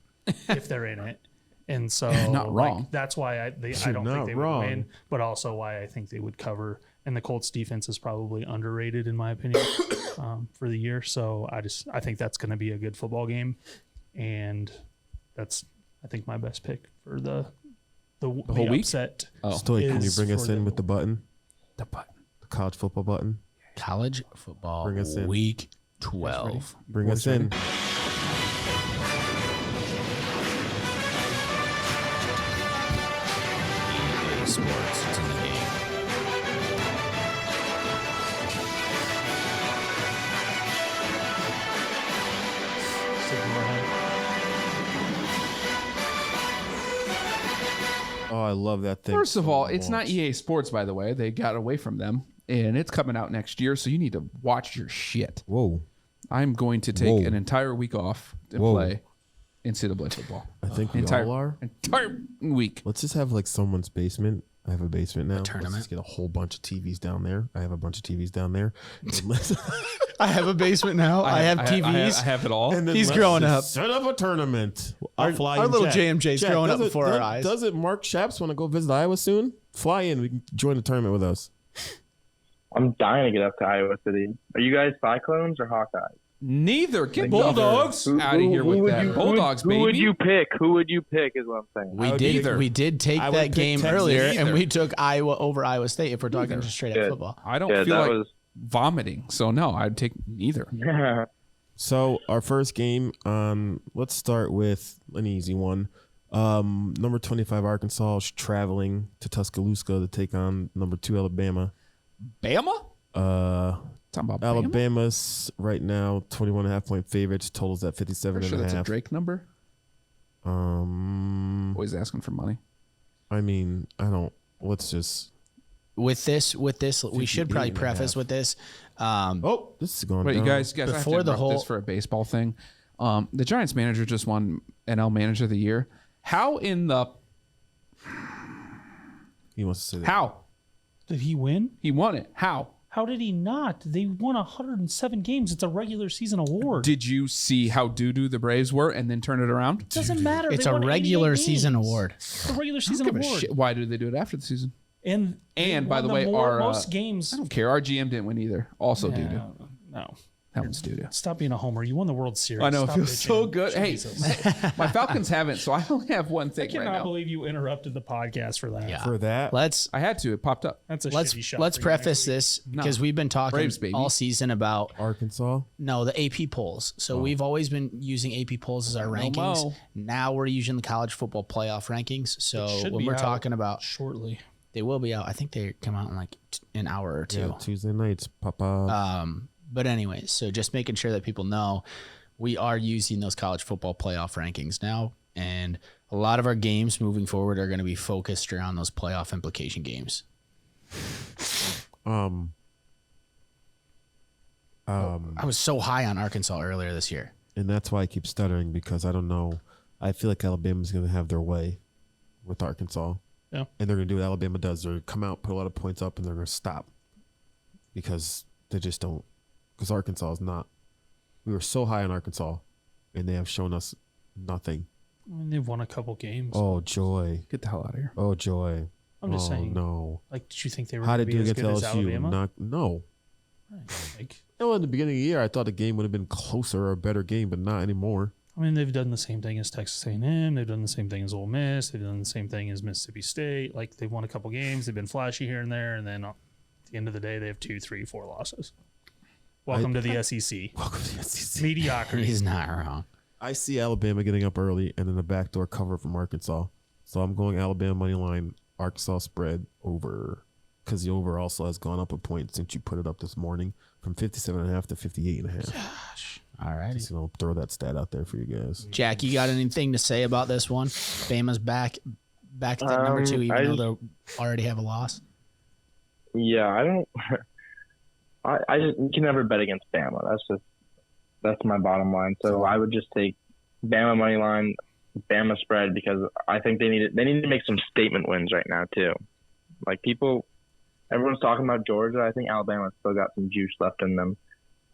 if they're in it. And so Not wrong. that's why I don't You're think not they wrong. would win, but also why I think they would cover. And the Colts defense is probably underrated in my opinion for the year. So I think that's going to be a good football game, and that's I think my best pick for the whole week? upset. Oh, Stoy, can you is bring us for in the- with the button? the button. The college football button? College football Bring us in. week 12. Bring us in. Sports. It's in the game. Oh, I love that thing. First of so all, it's not much. EA Sports, by the way. They got away from them, and it's coming out next year, so you need to watch your shit. Whoa. I'm going to take Whoa. an entire week off and Whoa. play NCAA football. I think we entire all are. entire week. Let's just have like someone's basement. I have a basement now. Let's tournament? just get a whole bunch of TVs down there. I have a bunch of TVs down there. And let's- I have a basement now. I have TVs. I have it all. and then He's let's growing just Set up a tournament. I'll fly our in, little Jack. JMJ's Jack, growing up doesn't- before our doesn't- eyes. Doesn't Mark Shaps want to go visit Iowa soon? Fly in. We can join the tournament with us. I'm dying to get up to Iowa City. Are you guys Cyclones or Hawkeyes? Neither. Get Like, Bulldogs out of here with would that. you- Bulldogs, who baby. would you pick? Who would you pick? Is what I'm saying. We I would did. either. We did take I would that pick game Texas earlier, and either. we took Iowa over Iowa State. If we're talking Either. just straight Yeah. up football, I don't Yeah, feel that like was. vomiting, so no, I'd take neither. So our first game, let's start with an easy one. Number 25 Arkansas is traveling to Tuscaloosa to take on number 2 Alabama. Bama? Talking about Bama? Alabama's right now 21.5 point favorites. Totals at 57 Sure, and a that's a half. Drake number. Always asking for money. I mean, I don't. Let's just. with this, we should probably 58 and a preface half. with this. Oh, this is going Wait, you down. guys, I have to Before the interrupt whole- this for a baseball thing. The Giants manager just won NL Manager of the Year. How in the He wants to say that. how Did he win? he won it? How How did he not? They won 107 games. It's a regular season award. did you see how doo-doo the Braves were and then turn it around? Doesn't matter. It's They a won 88 regular season games. award. It's a regular I season don't give a award. shit. Why do they do it after the season? And they by won the way, our most games. I don't care. Our GM didn't win either. Also doo-doo. No. That one's doo-doo. Stop being a homer. You won the World Series. I know, it Stop feels bitching. so good. Hey, Jesus. my Falcons haven't, so I only have one I thing right cannot now. believe you interrupted the podcast for that. Yeah. For that, Let's I had to. It popped up. That's a let's shitty shot. let's for you preface next week. this because we've been talking Braves, baby. all season about Arkansas. the AP polls. So we've always been using AP polls as our rankings. mo. Now we're using the college football playoff rankings. So should when be we're out talking about, shortly. they will be out. I think they come out in like an hour or two. Yeah, Tuesday nights. Papa. But anyways, so just making sure that people know we are using those college football playoff rankings now. And a lot of our games moving forward are going to be focused around those playoff implication games. I was so high on Arkansas earlier this year. And that's why I keep stuttering, because I don't know. I feel like Alabama's going to have their way with Arkansas. Yeah. And they're going to do what Alabama does. They're going to come out, put a lot of points up, and they're going to stop. Because they just don't. Because Arkansas is not. We were so high on Arkansas, and they have shown us nothing. I mean, they've won a couple games. Oh, joy. Get the hell out of here. Oh, joy. I'm just Oh, saying. no. Like, did you think they were How going to did be you as get good to as LSU? Alabama? No. Like, No, in the beginning of the year, I thought the game would have been closer or a better game, but not anymore. I mean, they've done the same thing as Texas A&M. They've done the same thing as Ole Miss. They've done the same thing as Mississippi State. Like, they've won a couple games. They've been flashy here and there, and then at the end of the day, they have 2, 3, 4 losses. Welcome to the SEC. Welcome to the SEC. Mediocrity. He's not wrong. I see Alabama getting up early and then a backdoor cover from Arkansas. So I'm going Alabama money line, Arkansas spread over, because the over also has gone up a point since you put it up this morning from 57.5 to 58.5. Gosh. All right. Just throw that stat out there for you guys. Jack, you got anything to say about this one? Bama's back to number 2, even though they already have a loss. Yeah, I don't. I just, you can never bet against Bama. That's my bottom line. So I would just take Bama money line, Bama spread, because I think they need to make some statement wins right now too. Like everyone's talking about Georgia. I think Alabama's still got some juice left in them.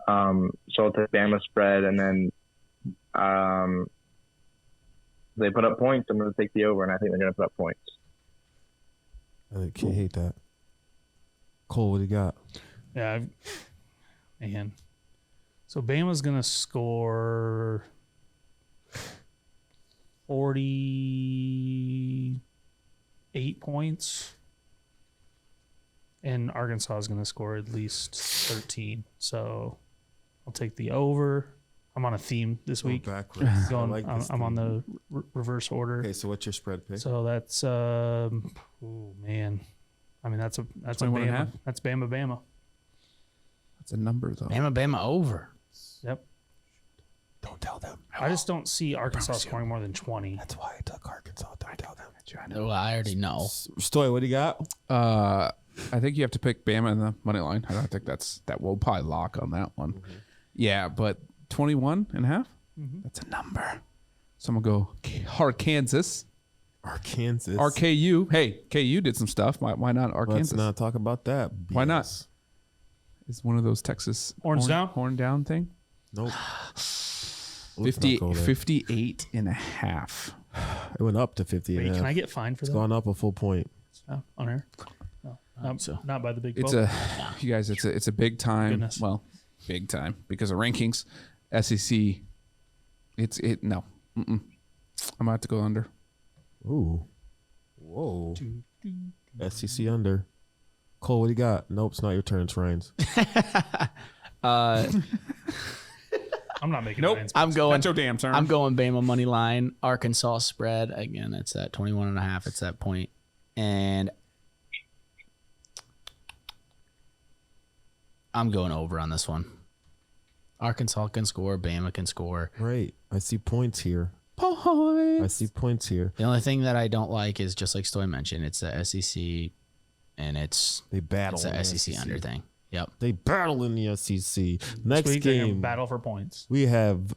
So I'll take Bama spread, and then they put up points. I'm going to take the over, and I think they're going to put up points. I can't hate that. Cole, what do you got? Yeah, man. So Bama's going to score 48 points, and Arkansas is going to score at least 13. So I'll take the over. I'm on a theme this week. Backwards. I'm on the reverse order. Okay, so what's your spread pick? So that's oh man, I mean that's a 21.5? That's Bama. That's a number though. Bama over. Yep. Don't tell them. I just don't see Arkansas scoring more than 20. That's why I took Arkansas. Don't tell them. Well, I already know. Stoy, what do you got? I think you have to pick Bama in the money line. I don't think that we'll probably lock on that one. Mm-hmm. Yeah, but 21.5? That's a number. So I'm going to go Arkansas. RKU. Hey, KU did some stuff. Why not Arkansas? Let's not talk about that. Why not? It's one of those Texas horn down thing. Nope. 58 and a half. It went up to 50. Wait, can I get fined for It's that? gone up a full point. Oh, on air? No, not by the big. It's boat. you guys. It's a big time. Goodness. Well, big time because of rankings. SEC. No. I'm gonna have to go under. Ooh. Whoa. SEC under. Cole, what do you got? Nope, it's not your turn. It's Ryan's. I'm not making. Nope. Lines. I'm going. That's your damn turn. I'm going Bama money line. Arkansas spread again. It's at 21.5. It's that point, and I'm going over on this one. Arkansas can score. Bama can score. Right. I see points here. Points. I see points here. The only thing that I don't like is just like Stoy mentioned. It's the SEC, and it's They battle. the in SEC under thing. Yep. They battle in the SEC. This Next week they're gonna game, battle for points. we have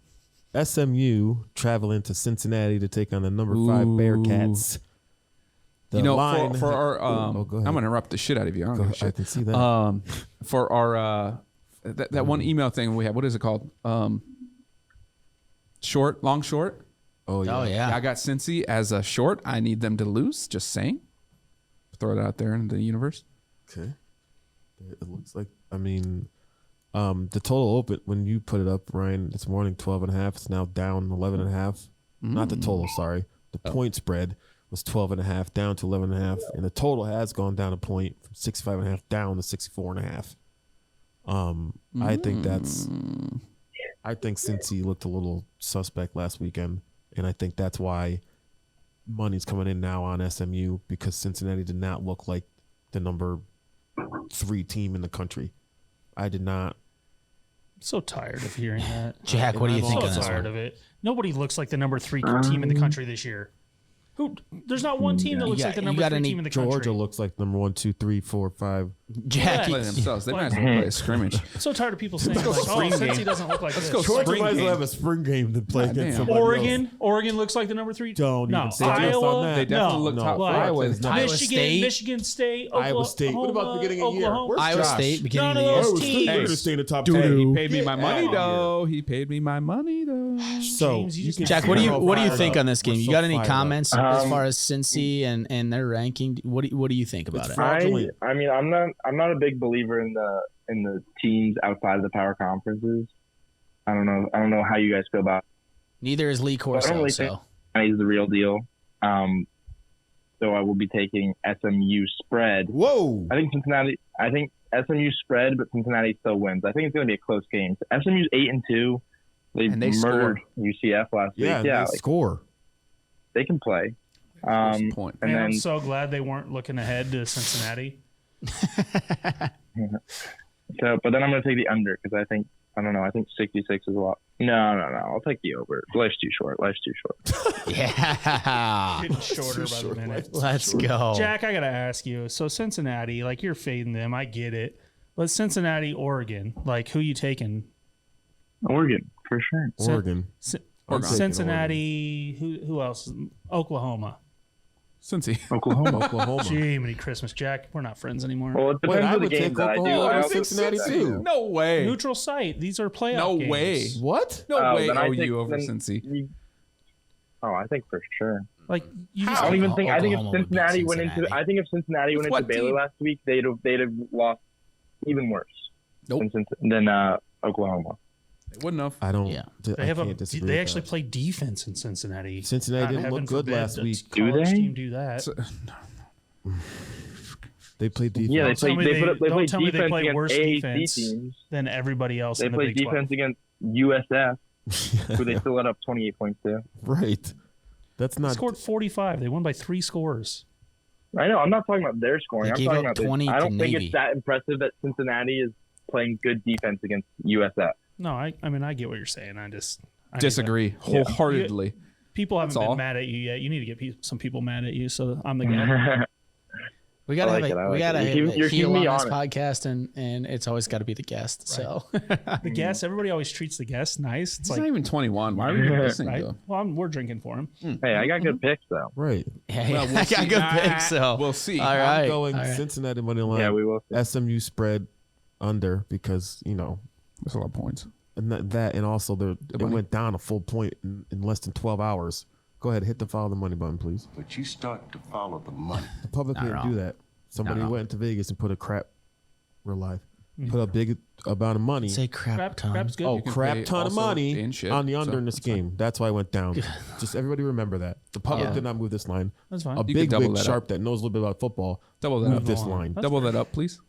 SMU traveling to Cincinnati to take on the number 5 Bearcats. The line for our go ahead. I'm gonna interrupt the shit out of you. I don't Go give a ahead. I shit. can see that. For our that one email thing we have. What is it called? Long short. Oh yeah. Oh yeah. I got Cincy as a short. I need them to lose. Just saying. Throw it out there in the universe. Okay. It looks like, the total open when you put it up, Ryan, this morning 12.5. It's now down 11.5. Not the total, sorry. The point spread was 12.5 down to 11.5, and the total has gone down a point from 65.5 down to 64.5. I think Cincy looked a little suspect last weekend, and I think that's why money's coming in now on SMU, because Cincinnati did not look like the number 3 team in the country. I did not. I'm so tired of hearing that. Jack, what do you think So on this tired one? of it. Nobody looks like the number 3 team in the country this year. There's not one team that looks like the number 3 team in the country. Georgia looks like number 1, 2, 3, 4, 5. Jack, Play themselves. They might as well play a scrimmage. I'm so tired of people saying, like, go oh, spring Cincy game. doesn't look like this. go Georgia spring might as well game. have a spring game to play against damn. somebody else. Oregon looks like the number 3. Don't no, even say just Iowa. on that. They definitely look No, top like, five. Iowa is not. Iowa Michigan, State. Michigan State, Iowa State. What about the beginning of the year? Oklahoma? Where's Iowa Josh? State, beginning None of of the year. those Iowa State teams. could stay in the top Dude, 10. he paid me my Get money outta here. though. He paid me my money though. So, James, you just- can Jack, see what do how you fired think up. on this game? We're You so got any fired up. comments as far as Cincy and their ranking? What do you think about It's it? fraudulent. I mean, I'm not a big believer in the teams outside of the power conferences. I don't know how you guys feel about Neither is Lee I don't Corso. really So it. He's the real deal. So I will be taking SMU spread. Whoa. I think Cincinnati SMU spread, but Cincinnati still wins. I think it's going to be a close game. SMU's 8-2. They murdered UCF last week. Yeah, Yeah, they score. they can play. Point. And Man, I'm then so glad they weren't looking ahead to Cincinnati. but then I'm going to take the under because I think 66 is a lot. No. I'll take the over. Life's too short. Yeah. Getting shorter by the minute. Let's go. Jack, I got to ask you. So Cincinnati, like you're fading them. I get it. But Cincinnati, Oregon, like who you taking? Oregon, for sure. Oregon. Cincinnati, who else? Oklahoma. Cincy. Oklahoma. Gee, many Christmas, Jack. We're not friends anymore. Well, it depends I on the would games take that I do. Oklahoma I over also Cincinnati take that. too. No way. Neutral site. These are playoff No games. way. What? No way. then I take- OU over then Cincy. I think for sure. Like you I just don't even think. I think if Oklahoma would beat Cincinnati went into. Cincinnati. I think if Cincinnati went With into what Baylor team? last week, they'd have lost even worse. Nope. Than Oklahoma. They wouldn't have. I don't. Yeah. they have can't disagree they with actually that. play defense in Cincinnati. Cincinnati God, didn't heaven look good forbid last a week. Do college they? team do that. They played defense. Yeah, they Tell me play. they- They don't play tell me they defense play against worse AAC defense teams. Than everybody else They in the play Big 12. defense against USF, who they still let up 28 points to. Right. That's They not. scored 45. They won by 3 scores. I know. I'm not talking about their scoring. They I'm gave talking up about. 20 I don't to think Navy. it's that impressive that Cincinnati is playing good defense against USF. No, I mean I get what you're saying. I need Disagree wholeheartedly. people haven't That's all. been mad at you yet. You need to get some people mad at you. So I'm the guy. We gotta I like have it, I a, we like gotta it. have You're a keeping heel me on this honest. podcast, and it's always got to be the guest. So The guest, everybody always treats the guest nice. It's He's like, not even 21. Why are you listening right? to him? Well, we're drinking for him. Hey, I got good picks though. Right. hey, Well, we'll I see. got good picks. So We'll see. All right, I'm going all right. Cincinnati money line. Yeah, we will. SMU spread under because That's a lot of points. and that and also it money. went down a full point in less than 12 hours. Go ahead, hit the follow the money button, please. But you start to follow the money. The public Not didn't wrong. do that. Somebody wrong. went into Vegas and put a crap. We're live. Put a big amount of money. Say crap ton. Crap's good. Oh, You can crap pay ton of also money in shit, on the under so in this that's fine. game. That's why I went down. Just everybody remember that. The public Yeah. did not move this line. That's fine. A You big could double wig that sharp that knows a little bit about football Double that moved up. this line. Double that up, please.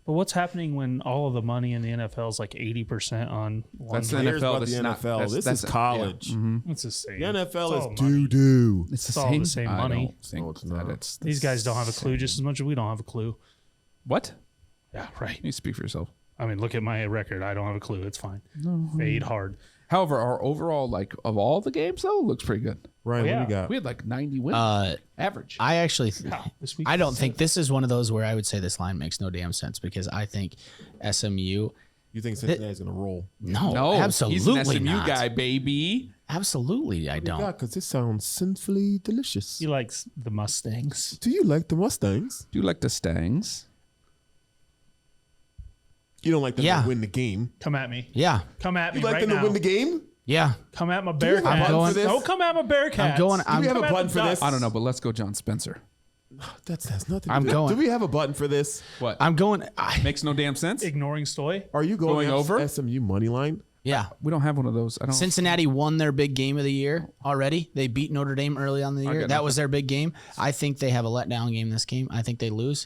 But what's happening when all of the money in the NFL is like 80% on one? That's the player? Here's NFL. about That's the not- NFL. that's- This that's- is college. yeah. Mhm. It's the same. The NFL It's all is money. doo doo. It's all the same I money. don't think No, it's that not. it's These guys don't have a clue just as much as we don't have a clue. What? Yeah, right. You speak for yourself. I mean, look at my record. I don't have a clue. It's fine. Fade hard. However, our overall, like, of all the games, though, looks pretty good. Ryan, yeah. what do you got? We had like 90 wins. average. I actually, This week I don't think this is one of those where I would say this line makes no damn sense because I think SMU. You think Cincinnati's going to roll? No, no, absolutely he's an SMU not. guy, baby. Absolutely, I don't. Because this sounds sinfully delicious. he likes the Mustangs. Do you like the Mustangs? Do you like the Stangs? You don't like them Yeah. to win the game. Come at me. Yeah, Come at me You like right them now. to win the game? yeah. Come at my you Bearcats. have a button for this? Don't come at my Bearcats. I'm going- Do we have a Come at button the for this? Ducks. I don't know, but let's go John Spencer. That has nothing to I'm do. going- Do we have a button for this? What? I'm going. Makes no damn sense. Ignoring Stoy. Are you going over? SMU money line? Yeah. We don't have one of those. I don't. Cincinnati won their big game of the year already. They beat Notre Dame early on in the I'll year. get That nothing. was their big game. I think they have a letdown game this game. I think they lose.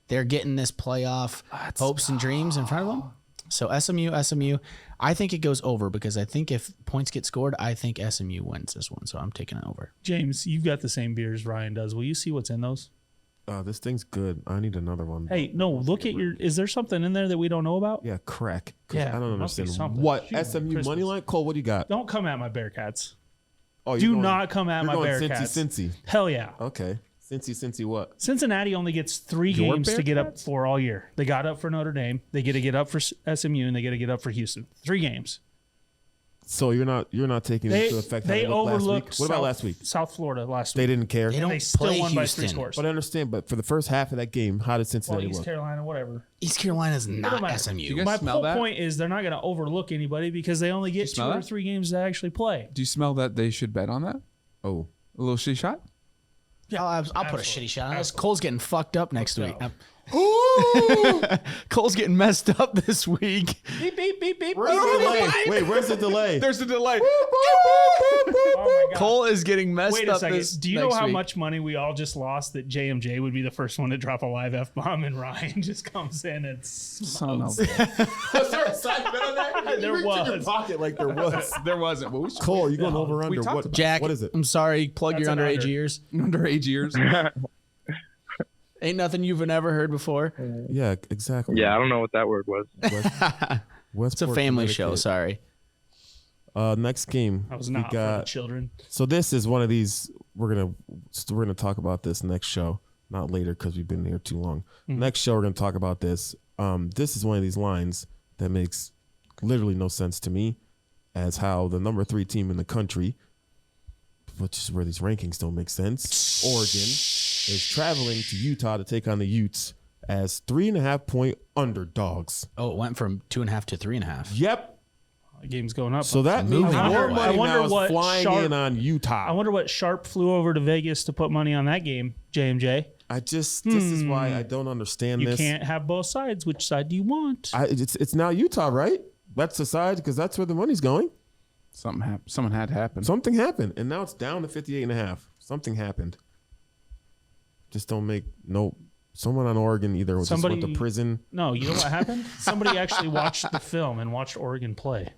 They're getting this playoff hopes and dreams in front of them. So SMU. I think it goes over because I think if points get scored, I think SMU wins this one. So I'm taking it over. James, you've got the same beers Ryan does. Will you see what's in those? This thing's good. I need another one. Hey, no, look at your. Is there something in there that we don't know about? Yeah, crack. 'Cause Yeah, I don't must be understand something. what Shoot, SMU Christmas. money line. Cole, what do you got? Don't come at my Bearcats. Oh, Do not come at you're my going Bearcats. Cincy. Hell yeah. Okay, Cincy. What? Cincinnati only gets 3 Your games to get up Bearcats? for all year. They got up for Notre Dame. They get to get up for SMU, and they get to get up for Houston. 3 games. So you're not taking They into effect how they they looked last week. overlooked. What about South- last week? South Florida last They week. didn't care. They And don't they still play won by 3 Houston. scores. But I understand. But for the first half of that game, how did Well, Cincinnati East look? Carolina, whatever. East Carolina's not matter. SMU. You guys My smell whole that? point is they're not going to overlook anybody because they only get 2 smell or that? 3 games to actually play. Do you smell that they should bet on that? Oh, A little shitty shot? I'll put a shitty shot on this. Cole's getting fucked up next week. Cole's getting messed up this week. Beep, beep, beep, beep. Where's the delay? Wait, where's the delay? There's a delay. Oh my God. Cole is getting messed Wait a up second. this Do you know next how week. much money we all just lost that JMJ would be the first one to drop a live F-bomb and Ryan just comes in and Son of Was there a side bet on that? There You reached in your was. pocket like there was. There wasn't. But we Cole, you going over we under? talked What? about Jack, What is it? I'm sorry. Plug That's your an underage under. years. underage years. Ain't nothing you've never heard before. Yeah, exactly. Yeah, I don't know what that word was. It's a family show. Sorry. Next game I was we not for the got. children. So this is one of these. We're gonna talk about this next show, not later because we've been here too long. Next show we're gonna talk about this. This is one of these lines that makes literally no sense to me, as how the number 3 team in the country, which is where these rankings don't make sense, Oregon, is traveling to Utah to take on the Utes as 3.5-point underdogs. Oh, it went from 2.5 to 3.5. Yep. The game's going up. So that means Moving more on. money I wonder now is what flying Sharp- in on Utah. I wonder what Sharp flew over to Vegas to put money on that game, JMJ. This is why I don't understand You this. can't have both sides. Which side do you want? It's now Utah, right? That's the side because that's where the money's going. Something happened. Something had to happen. Something happened, and now it's down to 58.5. Something happened. Just don't make no. Someone on Oregon either just went to prison. No, you know what happened? Somebody actually watched the film and watched Oregon play.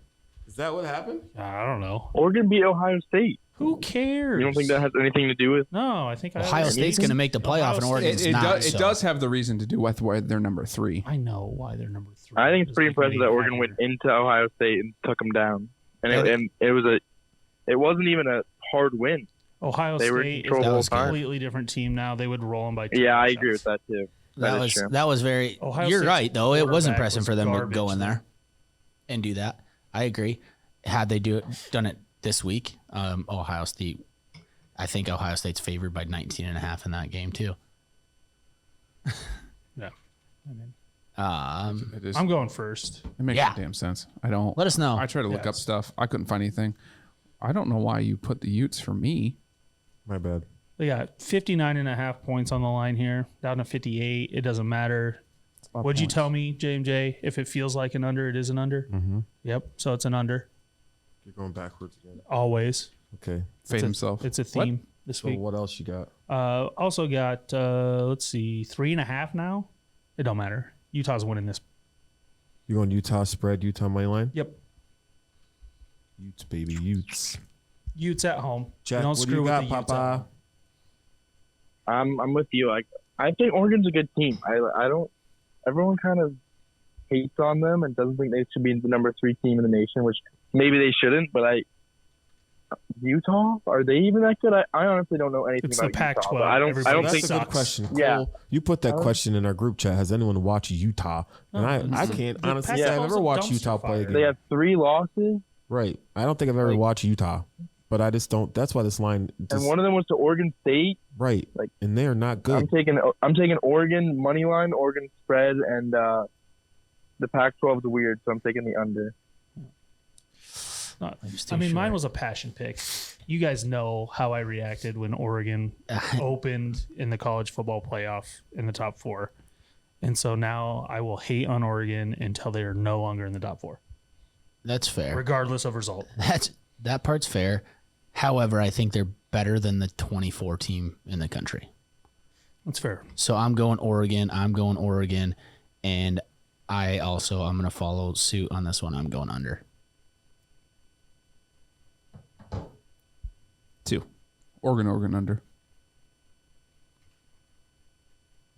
Is that what happened? I don't know. Oregon beat Ohio State. Who cares? You don't think that has anything to do with? No, I think Ohio State's going to make the playoff, and Oregon's not. It does have the reason to do with why they're number 3. I know why they're number 3. I think it's pretty impressive that Oregon went into Ohio State and took them down, and it wasn't even a hard win. Ohio They were in State is control the a whole time. completely different team now. They would roll them by 2 Yeah, I touchdowns. agree with that too. That was very. Ohio You're State's right, though. It was quarterback impressive was for them to garbage, go in though. there and do that. I agree. Had they done it this week, Ohio State. I think Ohio State's favored by 19.5 in that game too. Yeah. I mean, It is. I'm going first. It makes Yeah. no damn sense. I don't. Let us know. I try to look up Yes. stuff. I couldn't find anything. I don't know why you put the Utes for me. My bad. They got 59.5 points on the line here, down to 58. It doesn't matter. What'd you tell me, JMJ? If it feels like an under, it is an under? Mm-hmm. Yep. So it's an under. You're going backwards again. Always. Okay. Fade himself. It's a theme this So week. what else you got? Also got, let's see, 3.5 now. It don't matter. Utah's winning this. You going Utah spread, Utah money line? Yep. Utes, baby, Utes. Utes at home. Jack, don't what do screw you with got, the Utes at Papa? home. I'm with you. I think Oregon's a good team. I don't. Everyone kind of hates on them and doesn't think they should be the number 3 team in the nation, which maybe they shouldn't. But Utah, are they even that good? I honestly don't know anything It's the about Pac-12. Utah. But I don't Everybody think That's a good sucks. question. Cole, Yeah. You put that question in our group chat. Has anyone watched Utah? And I can't the honestly say Pac-12's I've ever a watched dumpster Utah play a fire. game. they have 3 losses, Right. I don't think I've ever Like- watched Utah, but I just don't. That's why this line. Just, and one of them was to Oregon State. right. like, and they're not good. I'm taking Oregon money line, Oregon spread, and the Pac-12 is weird, so I'm taking the under. Not- Just too I mean, mine short. was a passion pick. You guys know how I reacted when Oregon opened in the college football playoff in the top 4. And so now I will hate on Oregon until they are no longer in the top 4, That's fair. regardless of result. That part's fair. However, I think they're better than the 24 team in the country. That's fair. So I'm going Oregon. And I'm going to follow suit on this one. I'm going under. 2. Oregon under.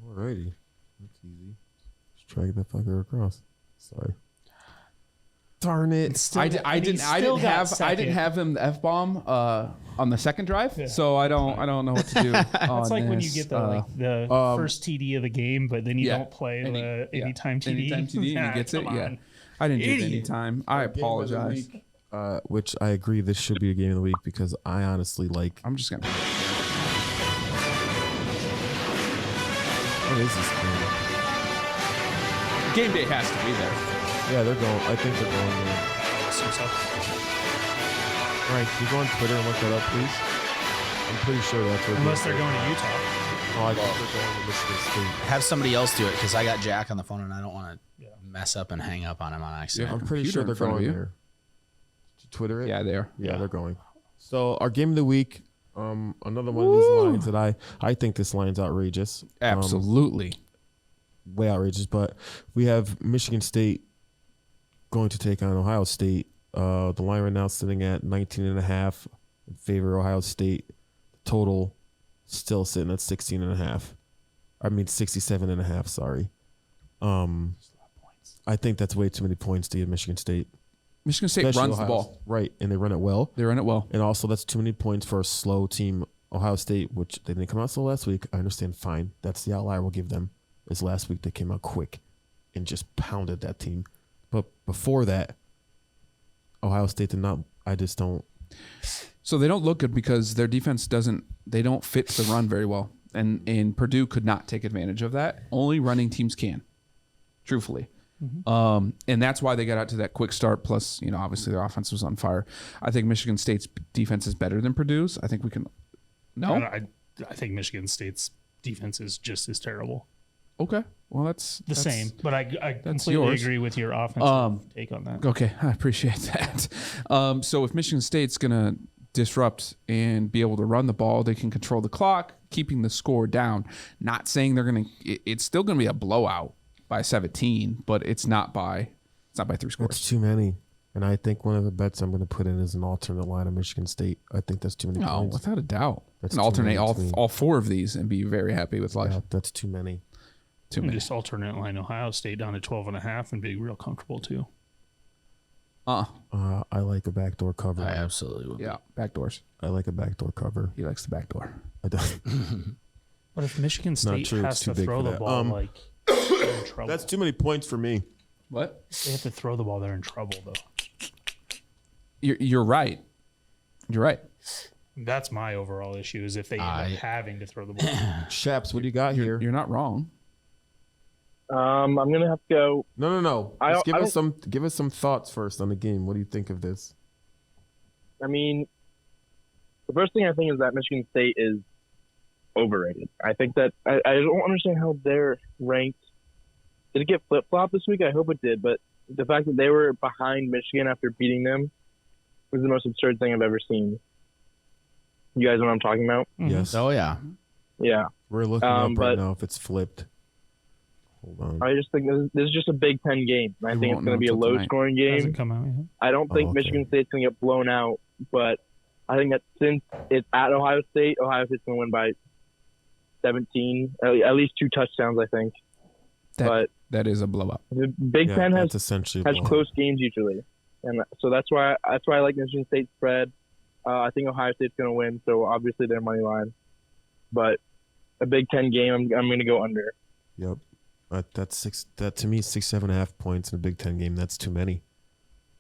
Alrighty. That's easy. Just drag that fucker across. Sorry. Darn it. I didn't have him the F-bomb on the second drive, so I don't know what to do. That's like when you get the first TD of the game, but then you yeah. don't play the Yeah. anytime TD. Anytime TD and he gets it. Come Yeah, on. I didn't do it Idiot. anytime. I apologize. Which I agree this should be a game of the week because I honestly like. I'm just gonna. What is this game? Game day has to be there. Yeah, they're going. I think they're going there. So. All right, can you go on Twitter and look that up, please? I'm pretty sure that's where. Unless they're going to Utah. I think they're going to Michigan State. Have somebody else do it because I got Jack on the phone and I don't want to mess up and hang up on him on accident. I'm pretty sure they're going there. Did you Twitter it? Yeah, they are. Yeah, they're going. So our game of the week, another one of these lines that I think this line's outrageous. Absolutely. Way outrageous. But we have Michigan State going to take on Ohio State. The line right now is sitting at 19.5 in favor of Ohio State. Total still sitting at 16.5. I mean 67.5. Sorry. I think that's way too many points to give Michigan State. Michigan State Especially runs the ball. Right, and they run it well. They run it well. And also, that's too many points for a slow team. Ohio State, which they didn't come out slow last week. I understand, fine. That's the outlier we'll give them. Is last week they came out quick and just pounded that team. But before that, Ohio State did not. I just don't. So they don't look good because their defense doesn't. They don't fit the run very well, and Purdue could not take advantage of that. Only running teams can, truthfully. And that's why they got out to that quick start. Plus, obviously their offense was on fire. I think Michigan State's defense is better than Purdue's. I think we can. No, I think Michigan State's defense is just as terrible. Okay, well that's the same. But I completely yours. agree with your offensive take on that. Okay, I appreciate that. So if Michigan State's gonna disrupt and be able to run the ball, they can control the clock, keeping the score down. Not saying they're gonna. It's still gonna be a blowout by 17, but it's not by 3 scores. That's too many. And I think one of the bets I'm going to put in is an alternate line of Michigan State. I think that's too many points. Without a doubt. That's an alternate all 4 of these and be very happy with life. Yeah, that's too many. Too many. Just alternate line Ohio State down to 12.5 and be real comfortable too. I like a backdoor cover. I absolutely would. Yeah, backdoors. I like a backdoor cover. He likes the backdoor. I don't. But if Michigan State true. has It's too to big throw for the that. ball, they're in trouble. That's too many points for me. What? They have to throw the ball, they're in trouble though. You're right. You're right. That's my overall issue is if they end up having to throw the ball. Chaps, what do you got here? You're not wrong. I'm gonna have to go. No. Just give us some thoughts first on the game. What do you think of this? I mean, the first thing I think is that Michigan State is overrated. I think that I don't understand how they're ranked. Did it get flip-flopped this week? I hope it did, but the fact that they were behind Michigan after beating them was the most absurd thing I've ever seen. You guys know what I'm talking about? Yes. Oh, yeah. Yeah. We're looking up right but now if it's flipped. Hold on. I just think this is just a Big Ten game. I think it's going to be a low-scoring Hasn't game. come out yet. I don't think okay. Michigan State's going to get blown out, but I think that since it's at Ohio State's going to win by 17, at least 2 touchdowns, I think. That is a blowout. The Big Ten has essentially close games usually, and so that's why I like Michigan State spread. I think Ohio State's going to win, so obviously their money line. But a Big Ten game, I'm going to go under. Yep, that's 7.5 points in a Big Ten game. That's too many.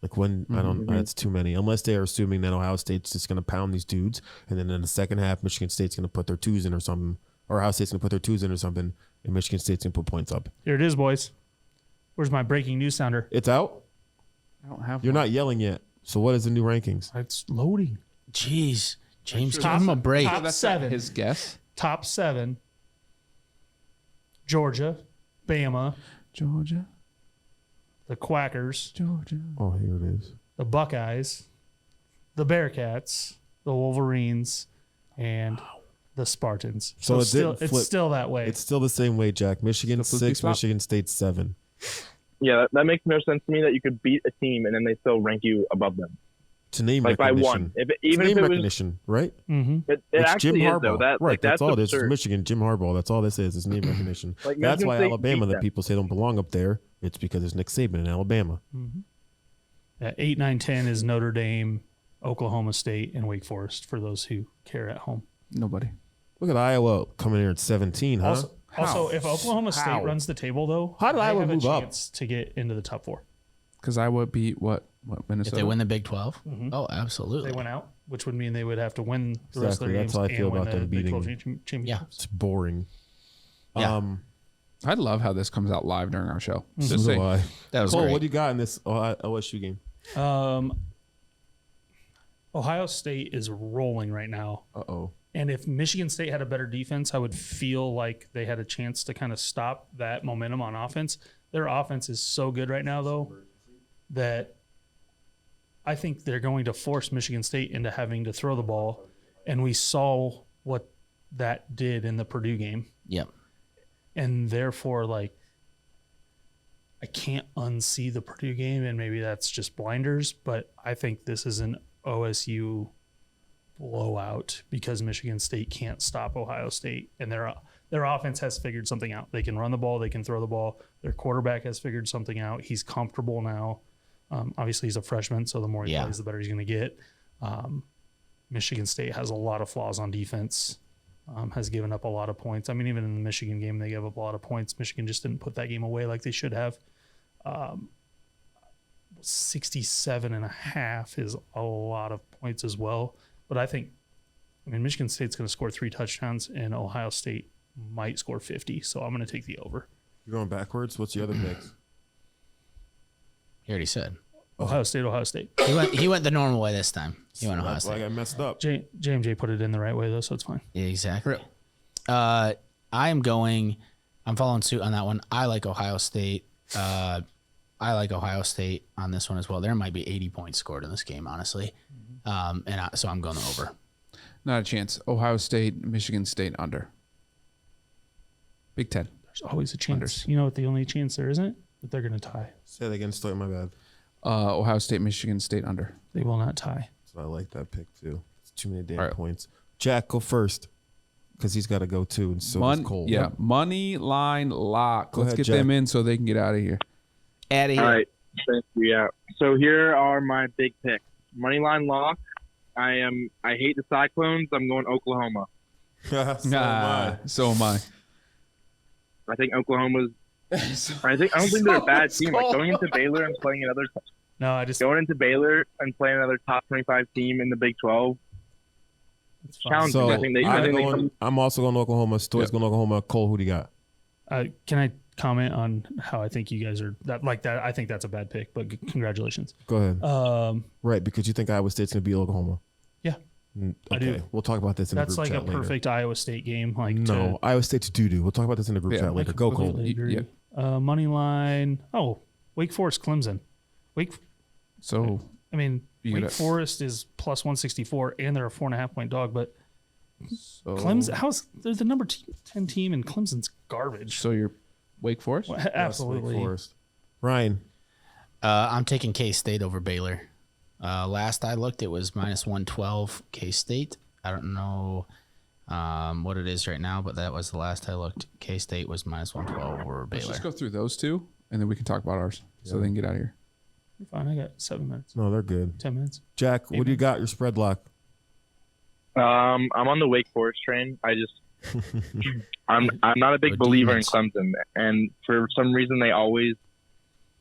Like when I don't, that's too many. Unless they are assuming that Ohio State's just going to pound these dudes, and then in the second half, Michigan State's going to put their 2s in or something, or Ohio State's going to put their 2s in or something, and Michigan State's going to put points up. Here it is, boys. Where's my breaking news sounder? It's out. I don't have. You're not yelling yet. So what is the new rankings? It's loading. Jeez. James, Sure. give him a break. Top That's 7. not his guess. Top 7. Georgia, Bama, Georgia. the Quackers, Georgia. Oh, here it is. the Buckeyes, the Bearcats, the Wolverines, and the Spartans. So it didn't it's flip. still that way. It's still the same way, Jack. Michigan Still 6, flip-flop? Michigan State 7. Yeah, that makes no sense to me that you could beat a team and then they still rank you above them. To name Like by recognition. one. Even It's if name it was, recognition, right? Mm-hmm. it It's actually Jim is Harbaugh. though. That, right, like, that's all it is. It's absurd. Michigan, Jim Harbaugh. That's all this is name recognition. Like, That's Michigan why State Alabama, beat that them. people say don't belong up there, it's because there's Nick Saban in Alabama. At 8, 9, 10 is Notre Dame, Oklahoma State, and Wake Forest for those who care at home. Nobody. Look at Iowa coming here at 17, huh? Also, if Oklahoma State How? runs the table, though, How did they Iowa have move a up? chance to get into the top 4. Because Iowa beat what If Minnesota? they win the Big 12? Mhm. Oh, They absolutely. went out, which would mean they would have to win the rest of Exactly. their That's games how I and feel win about the them Big 12 beating- championships. It's boring. Yeah. I love how this comes out live during our show. So Just do saying. I. That was Cole, great. what do you got in this OSU game? Ohio State is rolling right now, Uh-oh. And if Michigan State had a better defense, I would feel like they had a chance to kind of stop that momentum on offense. Their offense is so good right now, though, that I think they're going to force Michigan State into having to throw the ball. And we saw what that did in the Purdue game. Yep. And therefore, like, I can't unsee the Purdue game, and maybe that's just blinders, but I think this is an OSU blowout because Michigan State can't stop Ohio State, and their offense has figured something out. They can run the ball, they can throw the ball. Their quarterback has figured something out. He's comfortable now. Obviously, he's a freshman, so the more he plays, the better he's going to get. Michigan State has a lot of flaws on defense, has given up a lot of points. I mean, even in the Michigan game, they gave up a lot of points. Michigan just didn't put that game away like they should have. 67.5 is a lot of points as well. But I mean, Michigan State's going to score 3 touchdowns, and Ohio State might score 50. So I'm going to take the over. You're going backwards? What's the other picks? He already said. Ohio State. He went the normal way this time. He went Ohio That's why I State. got messed up. JMJ put it in the right way, though, so it's fine. Yeah, exactly. I'm following suit on that one. I like Ohio State. I like Ohio State on this one as well. There might be 80 points scored in this game, honestly. So I'm going over. Not a chance. Ohio State, Michigan State under. Big Ten. There's always a chance. Unders. You know what the only chance there isn't? That they're going to tie. Say that again, Stoy, my bad. Ohio State, Michigan State under. They will not tie. So I like that pick too. It's too many damn All right. points. Jack, go first. Because he's got to go too, and so does Cole. Yeah, money line lock. Go Let's ahead, get Jack. them in so they can get out of here. Out of here. All right. Thank you. Yeah. So here are my big picks. Moneyline lock. I hate the Cyclones. I'm going Oklahoma. so am I. So am I. I think Oklahoma's. I don't think they're a bad team. Like going into Baylor and playing another. No, I just Going into Baylor and playing another top 25 team in the Big 12. it's fine. Challenging. So I think I'm also going to Oklahoma. Stoy's going to Oklahoma. Cole, who do you got? Can I comment on how I think you guys are that? I think that's a bad pick, but congratulations. Go ahead. Um, Right, because you think Iowa State's going to beat Oklahoma. Yeah. Okay. I do. We'll talk about this in that's the group like a chat later. perfect Iowa State game. Like No, Iowa State's doo-doo. We'll talk about this in the group Yeah, chat later. Go, Cole. Completely agree. Yeah. Money line. Oh, Wake Forest, Clemson. So I mean, You Wake gotta- Forest is plus 164, and they're a 4.5-point dog. But so Clemson, they're the number 10 team, and Clemson's garbage. So you're Wake Forest? Well, Yes, absolutely. Wake Forest. Ryan. I'm taking K-State over Baylor. Last I looked, it was minus 112 K-State. I don't know what it is right now, but that was the last I looked. K-State was minus 112 over Let's Baylor. just go through those two, and then we can talk about ours, so they can get out of here. You're fine. I got 7 minutes, No, they're good. 10 minutes. Jack, what do you got? Your spread lock. I'm on the Wake Forest train. I'm not a big Go believer Demons. in Clemson, and for some reason they always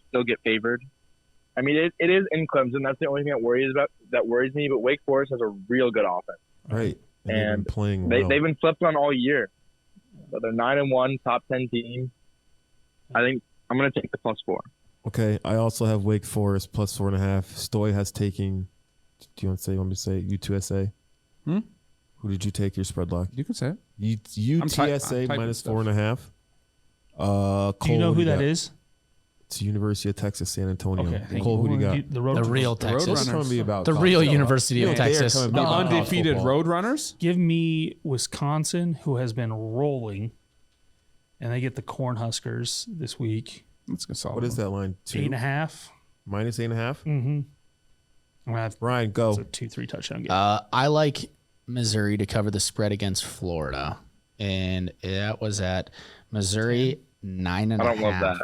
still get favored. I mean, it is in Clemson. That's the only thing that worries me. But Wake Forest has a real good offense. Right. And they've been And playing They've well. been slept on all year. So they're 9-1, top 10 team. I think I'm going to take the +4. Okay. I also have Wake Forest plus 4.5. Stoy has taken. Do you want me to say UTSA? Hmm? Who did you take your spread lock? You can say it. I'm UTSA typing minus stuff. 4.5. Cole, Do you know who that got? is? It's University of Texas, San Antonio. Okay. thank Cole, you. who do you got? The road. The real The Texas. Roadrunners. This is gonna be about The college real football. University of Yeah, they are Texas. coming The back. About undefeated football. Roadrunners? Give me Wisconsin, who has been rolling, and they get the Cornhuskers this week. Let's go solid. What is that line? 8.5. Minus 8.5? Mm-hmm. I'm gonna have Ryan, go. a 2-3 touchdown game. I like Missouri to cover the spread against Florida, and that was at Missouri 9.5. I don't love that.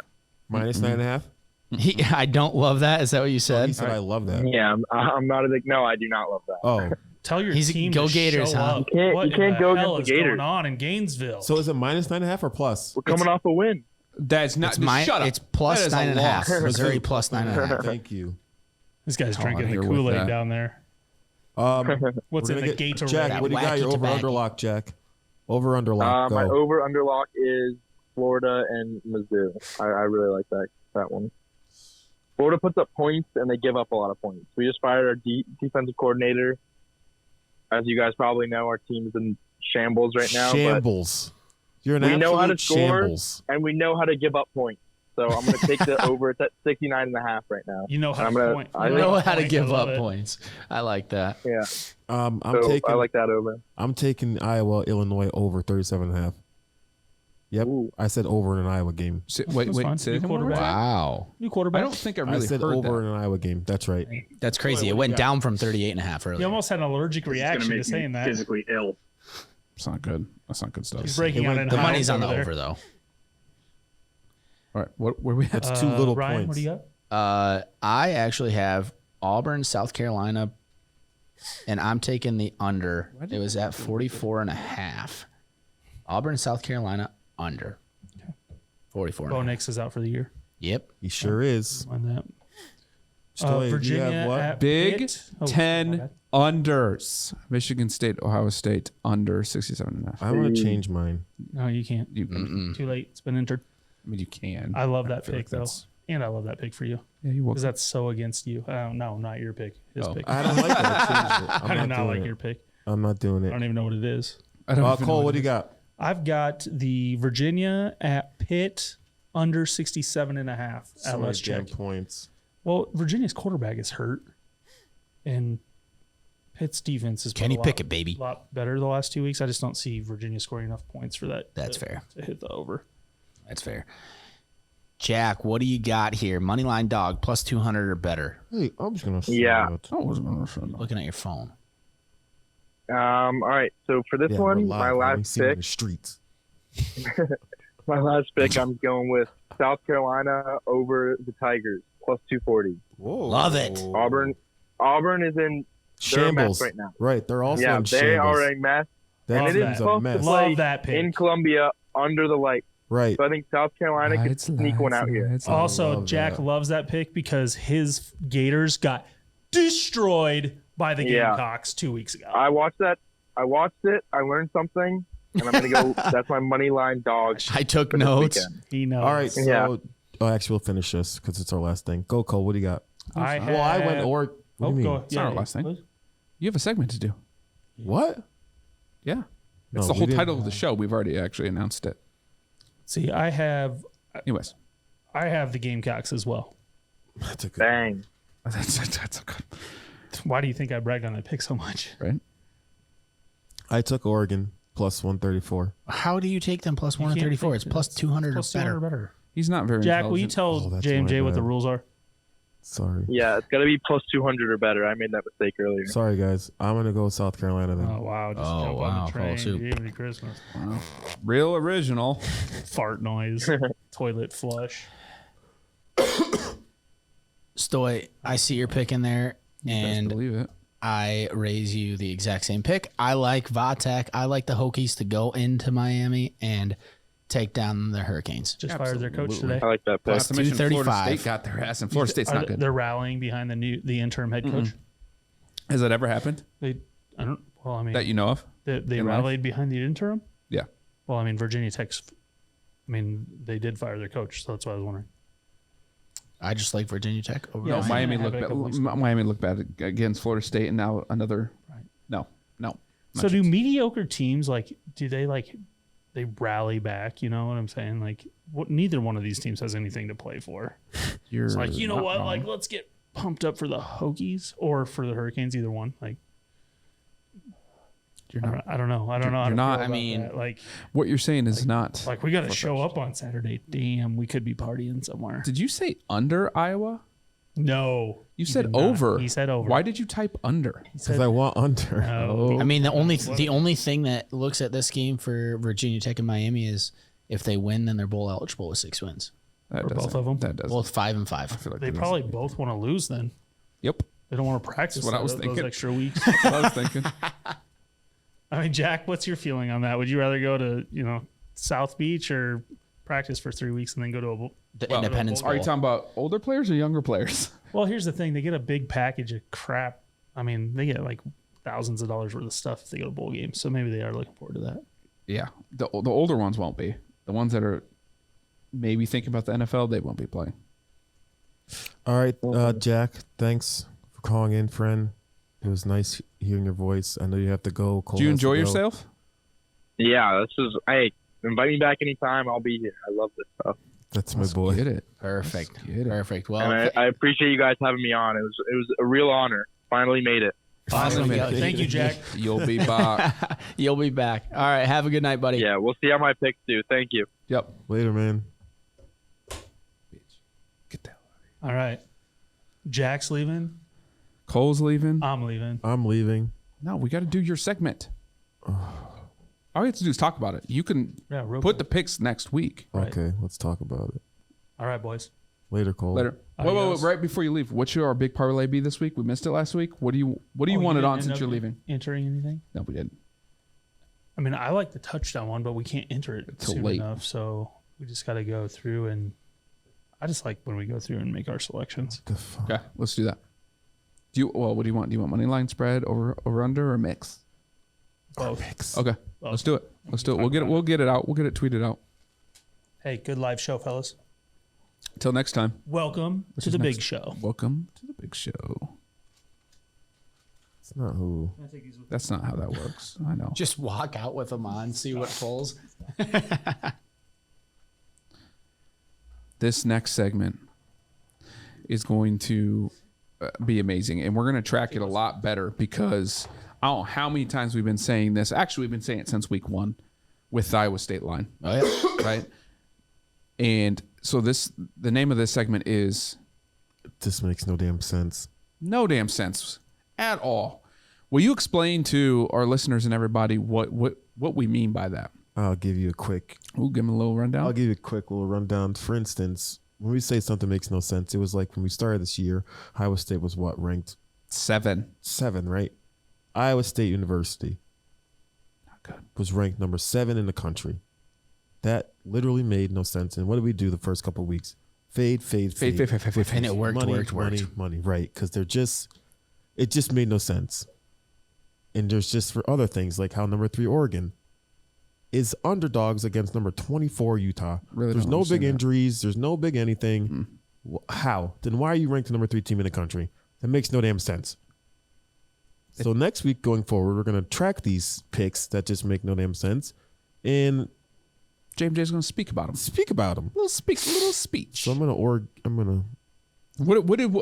Minus 9.5? I don't love that. Is that what you He said? said I love that. Yeah, I'm not a big. No, I do not love that. Oh. Tell your He's- team go to Gators, show huh? up. You can't- What you can't in the go hell against is the going Gators. on in Gainesville? So is it minus 9.5 or plus? We're coming off a win. That's not. Shut up. It's plus That is a 9.5. loss. Missouri plus 9.5. Thank you. This guy's Come on drinking the here with Kool-Aid that. down there. What's What's in the Gatorade? Jack, what do you got? Wacky Your over tobacco. under lock, Jack. Over under lock. My Go. over under lock is Florida and Mizzou. I really like that one. Florida puts up points and they give up a lot of points. We just fired our defensive coordinator, as you guys probably know, our team's in shambles right now. Shambles. You're an We know how to absolute score. shambles. And we know how to give up points. So I'm going to take the over. It's at 69.5 right now. You know how I'm to gonna- point. I You think- know how to I give love up it. points. I like that. Yeah. I'm So taking. I like that over. I'm taking Iowa, Illinois over 37.5. Yep, Ooh. I said over in an Iowa game. Wait, That's fine. say New that one more quarterback. time? Wow. New I quarterback. don't think I I really said heard over that. in an Iowa game. That's right. That's crazy. It what do went you got? down from 38.5 He earlier. almost had an allergic It's going reaction to to make saying me that. physically ill. It's not good. That's not good stuff. He's breaking It out went- in The hives money's on the over there. over, though. All right, where we at? That's two little Ryan, points. what do you got? I actually have Auburn, South Carolina, and I'm taking the under. It was at 44.5. Auburn, South Carolina, under. 44. Bo Nix is out for the year. Yep. He sure is. On that. Stoy, you Virginia have what? at Big Pitt. Oh, my 10 bad. unders. Michigan State, Ohio State, under 67.5. I want to change mine. No, you can't. Too late. It's been entered. I mean, you can. I love that feel pick, like though. that's- And I love that pick for you. Yeah, you Because will. that's so against you. No, not your pick. His Oh. pick. I don't like that. I changed it. I do I'm not doing like it. your pick. I'm not doing I it. don't even know what it is. I don't even know Cole, what it do you is. got? I've got the Virginia at Pitt under 67.5 at Somebody Let's damn Check. points. Well, Virginia's quarterback is hurt. And Pitt's defense is Kenny Pickett, baby. a lot better the last 2 weeks. I just don't see Virginia scoring enough points for that. That's fair. To hit the over. That's fair. Jack, what do you got here? Moneyline dog plus 200 or better. Hey, I'm just gonna. Yeah. say it. I wasn't gonna say no. Looking at your phone. All right. So for this Yeah, one, we're my live. We last see him in pick, the streets. I'm going with South Carolina over the Tigers plus 240. Whoa. Love it. Auburn is in they're a mess Shambles right now. Right, they're also Yeah, in they shambles. are a mess. That Love and it is team's that. a supposed mess. to play Love that pick. in Columbia under the light. Right. So I think South Carolina could Lights, sneak one out here. lights, Also, love Jack that. loves that pick because his Gators got destroyed by the Yeah. Gamecocks 2 weeks ago. I watched that. I watched it. I learned something, and I'm gonna go. That's my money line dog. I took for this notes. weekend. He knows. All right. So, Yeah. actually, we'll finish this because it's our last thing. Go, Cole. What do you got? I Well, I went had- or. What Oh, do you go mean? ahead. It's not our last thing. You have a segment to do. What? Yeah. No, It's the we whole didn't. title of the show. We've already actually announced it. See, I have Anyways, the Gamecocks as well. That's a good. Bang. that's okay. Why do you think I bragged on that pick so much? Right? I took Oregon plus 134. How do you take them plus You can't 134? think It's plus 200 Plus or 200 better. better. He's not very Jack, will you intelligent. tell Oh, that's J&J my what the bad. rules are? Sorry. Yeah, it's gotta be plus 200 or better. I made that mistake earlier. Sorry, guys. I'm gonna go South Carolina then. Oh, wow. Just Oh, jump wow, on the fall train. soup. Merry Christmas. Real original. Fart noise. Toilet flush. Stoy, I see your pick in there, Best and believe it. I raise you the exact same pick. I like Vatek. I like the Hokies to go into Miami and take down the Hurricanes. Just fired their coach Absolutely. today. I like that pick. Not to mention Florida 235. State got their ass, and Florida State's not good. They're rallying behind the interim head coach. Has that ever happened I mean, that you know of? they in life? rallied behind the interim. Yeah. Well, I mean, Virginia Tech's. I mean, they did fire their coach, so that's why I was wondering. I just like Virginia Tech over No, Miami. Miami Have looked it a bad. couple weeks ago. Miami looked bad against Florida State, and now another. Right. No. So do mediocre teams they rally back? You know what I'm saying? Like, neither one of these teams has anything to play for. You're It's like, you know not what? wrong. Like, let's get pumped up for the Hokies or for the Hurricanes. Either one. Like, You're not. I don't know. I don't know. How You're to not- feel I about mean, that. like What you're saying is not. we got to show up on Saturday. Damn, we could be partying somewhere. Did you say under Iowa? No, You he said did not. over. He said over. Why did you type under? He Because said I want under. no. I mean, the only thing that looks at this game for Virginia Tech and Miami is if they win, then they're bowl eligible with 6 wins. That Or both doesn't- of them? That doesn't. Both 5 and I 5. feel like They that probably doesn't- both want to lose then. Yep. They don't want to practice That's what I was those thinking. extra weeks. That's what I was thinking. I mean, Jack, what's your feeling on that? Would you rather go to, South Beach or practice for 3 weeks and then go to a The Well, Independence Are you Bowl. talking about older players or younger players? Well, here's the thing. They get a big package of crap. I mean, they get like thousands of dollars worth of stuff if they go to bowl games. So maybe they are looking forward to that. Yeah. The older ones won't be. The ones that are maybe thinking about the NFL, they won't be playing. All right, Jack. Thanks for calling in, friend. It was nice hearing your voice. I know you have to go. Cole Did you has to enjoy go. yourself? Yeah, this is. Hey, invite me back anytime. I'll be here. I love this stuff, That's my boy. Get it. Perfect. Let's get it. Perfect. Well, and I appreciate you guys having me on. It was a real honor. Finally made it. awesome. Finally. Thank you, Jack. You'll be back. You'll be back. All right. Have a good night, buddy. Yeah, we'll see how my picks do. Thank you. Yep. Later, man. Get that. All right. Jack's leaving. Cole's leaving. I'm leaving. I'm leaving. No, we got to do your segment. All we have to do is talk about it. You can Yeah, real put quick. the picks next week. Right. Okay, let's talk about it. All right, boys. Later, Cole. Later. Adios. Wait, right before you leave, what should our big parlay be this week? We missed it last week. What do you Oh, you want it didn't on end since up you're leaving? Entering anything? No, we didn't. I mean, I like the touchdown one, but we can't enter it Till soon late. enough. So we just got to go through, and I just like when we go through and make our selections. The fuck? Okay, let's do that. What do you want? Do you want money line spread over under or mix? Both. Okay, let's do it. Let's do it. We'll get it out. We'll get it tweeted out. Hey, good live show, fellas. Until next time. Welcome to is the next? big show. Welcome to the big show. It's not who. That's not how that works. I know. Just walk out with them on, see what pulls. This next segment is going to be amazing, and we're going to track it a lot better because I don't know how many times we've been saying this. Actually, we've been saying it since week 1 with the Iowa State line. Oh, yeah. Right? And so the name of this segment is This makes no damn sense. No Damn Sense at all. Will you explain to our listeners and everybody what we mean by that? I'll give you a quick. We'll give them a little rundown. I'll give you a quick little rundown. For instance, when we say something makes no sense, it was like when we started this year, Iowa State was what, ranked 7. 7, right? Iowa State University Not good. was ranked number 7 in the country. That literally made no sense. And what did we do the first couple of weeks? Fade. And it worked, Money, right? Because it just made no sense. And there's just for other things like how number 3 Oregon is underdogs against number 24 Utah. Really There's don't no big understand that. injuries. There's no big anything. How? Then why are you ranked the number 3 team in the country? That makes no damn sense. So next week going forward, we're going to track these picks that just make no damn sense and JMJ's going to speak about them. speak about them. Little speech. So I'm gonna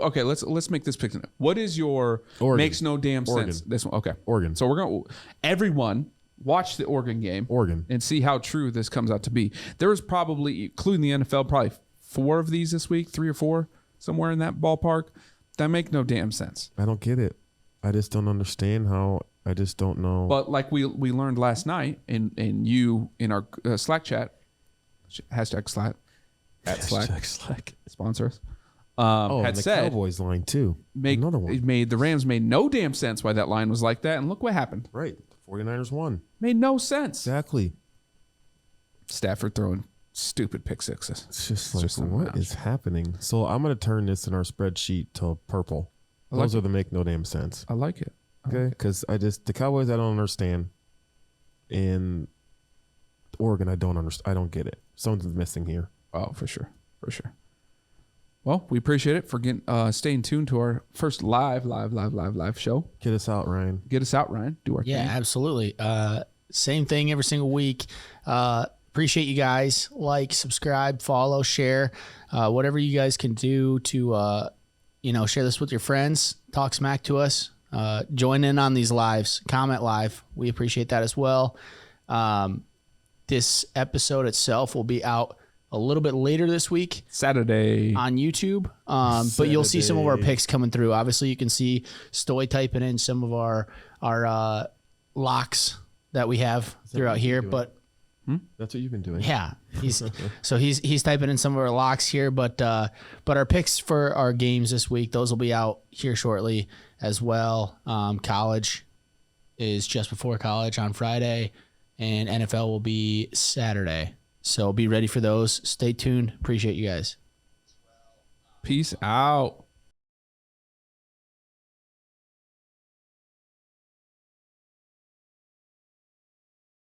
Okay, let's make this pick. What is your Oregon. makes no damn Oregon. sense? This one, okay. Oregon. So we're gonna everyone watch the Oregon game. Oregon. And see how true this comes out to be. There was probably, including the NFL, probably 4 of these this week, 3 or 4, somewhere in that ballpark. That make no damn sense. I don't get it. I just don't understand how. I just don't know. But like we learned last night, and you in our Slack chat, hashtag Slack, at Slack, Hashtag Slack. sponsors, Oh, had and the said Cowboys line too. Another one. the Rams made no damn sense why that line was like that, and look what happened. Right. The 49ers won. Made no sense. Exactly. Stafford throwing stupid pick sixes. It's just It's like, just what is happening? So I'm going to turn this in our spreadsheet to purple. I like Those are the make no damn sense. I like it. Okay. Because the Cowboys, I don't understand. And Oregon, I don't understand. I don't get it. Something's missing here. Oh, for sure. Well, we appreciate it for getting staying tuned to our first live show. Get us out, Ryan. Get us out, Ryan. Do our Yeah, thing. absolutely. Same thing every single week. Appreciate you guys. Like, subscribe, follow, share, whatever you guys can do to, share this with your friends. Talk smack to us. Join in on these lives. Comment live. We appreciate that as well. This episode itself will be out a little bit later this week Saturday. on YouTube. But you'll see some of our Saturday. picks coming through. Obviously, you can see Stoy typing in some of our locks that we have throughout here. doing? But That's what you've been doing. yeah, he's typing in some of our locks here. But our picks for our games this week, those will be out here shortly as well. College is just before college on Friday, and NFL will be Saturday. So be ready for those. Stay tuned. Appreciate you guys. Peace out.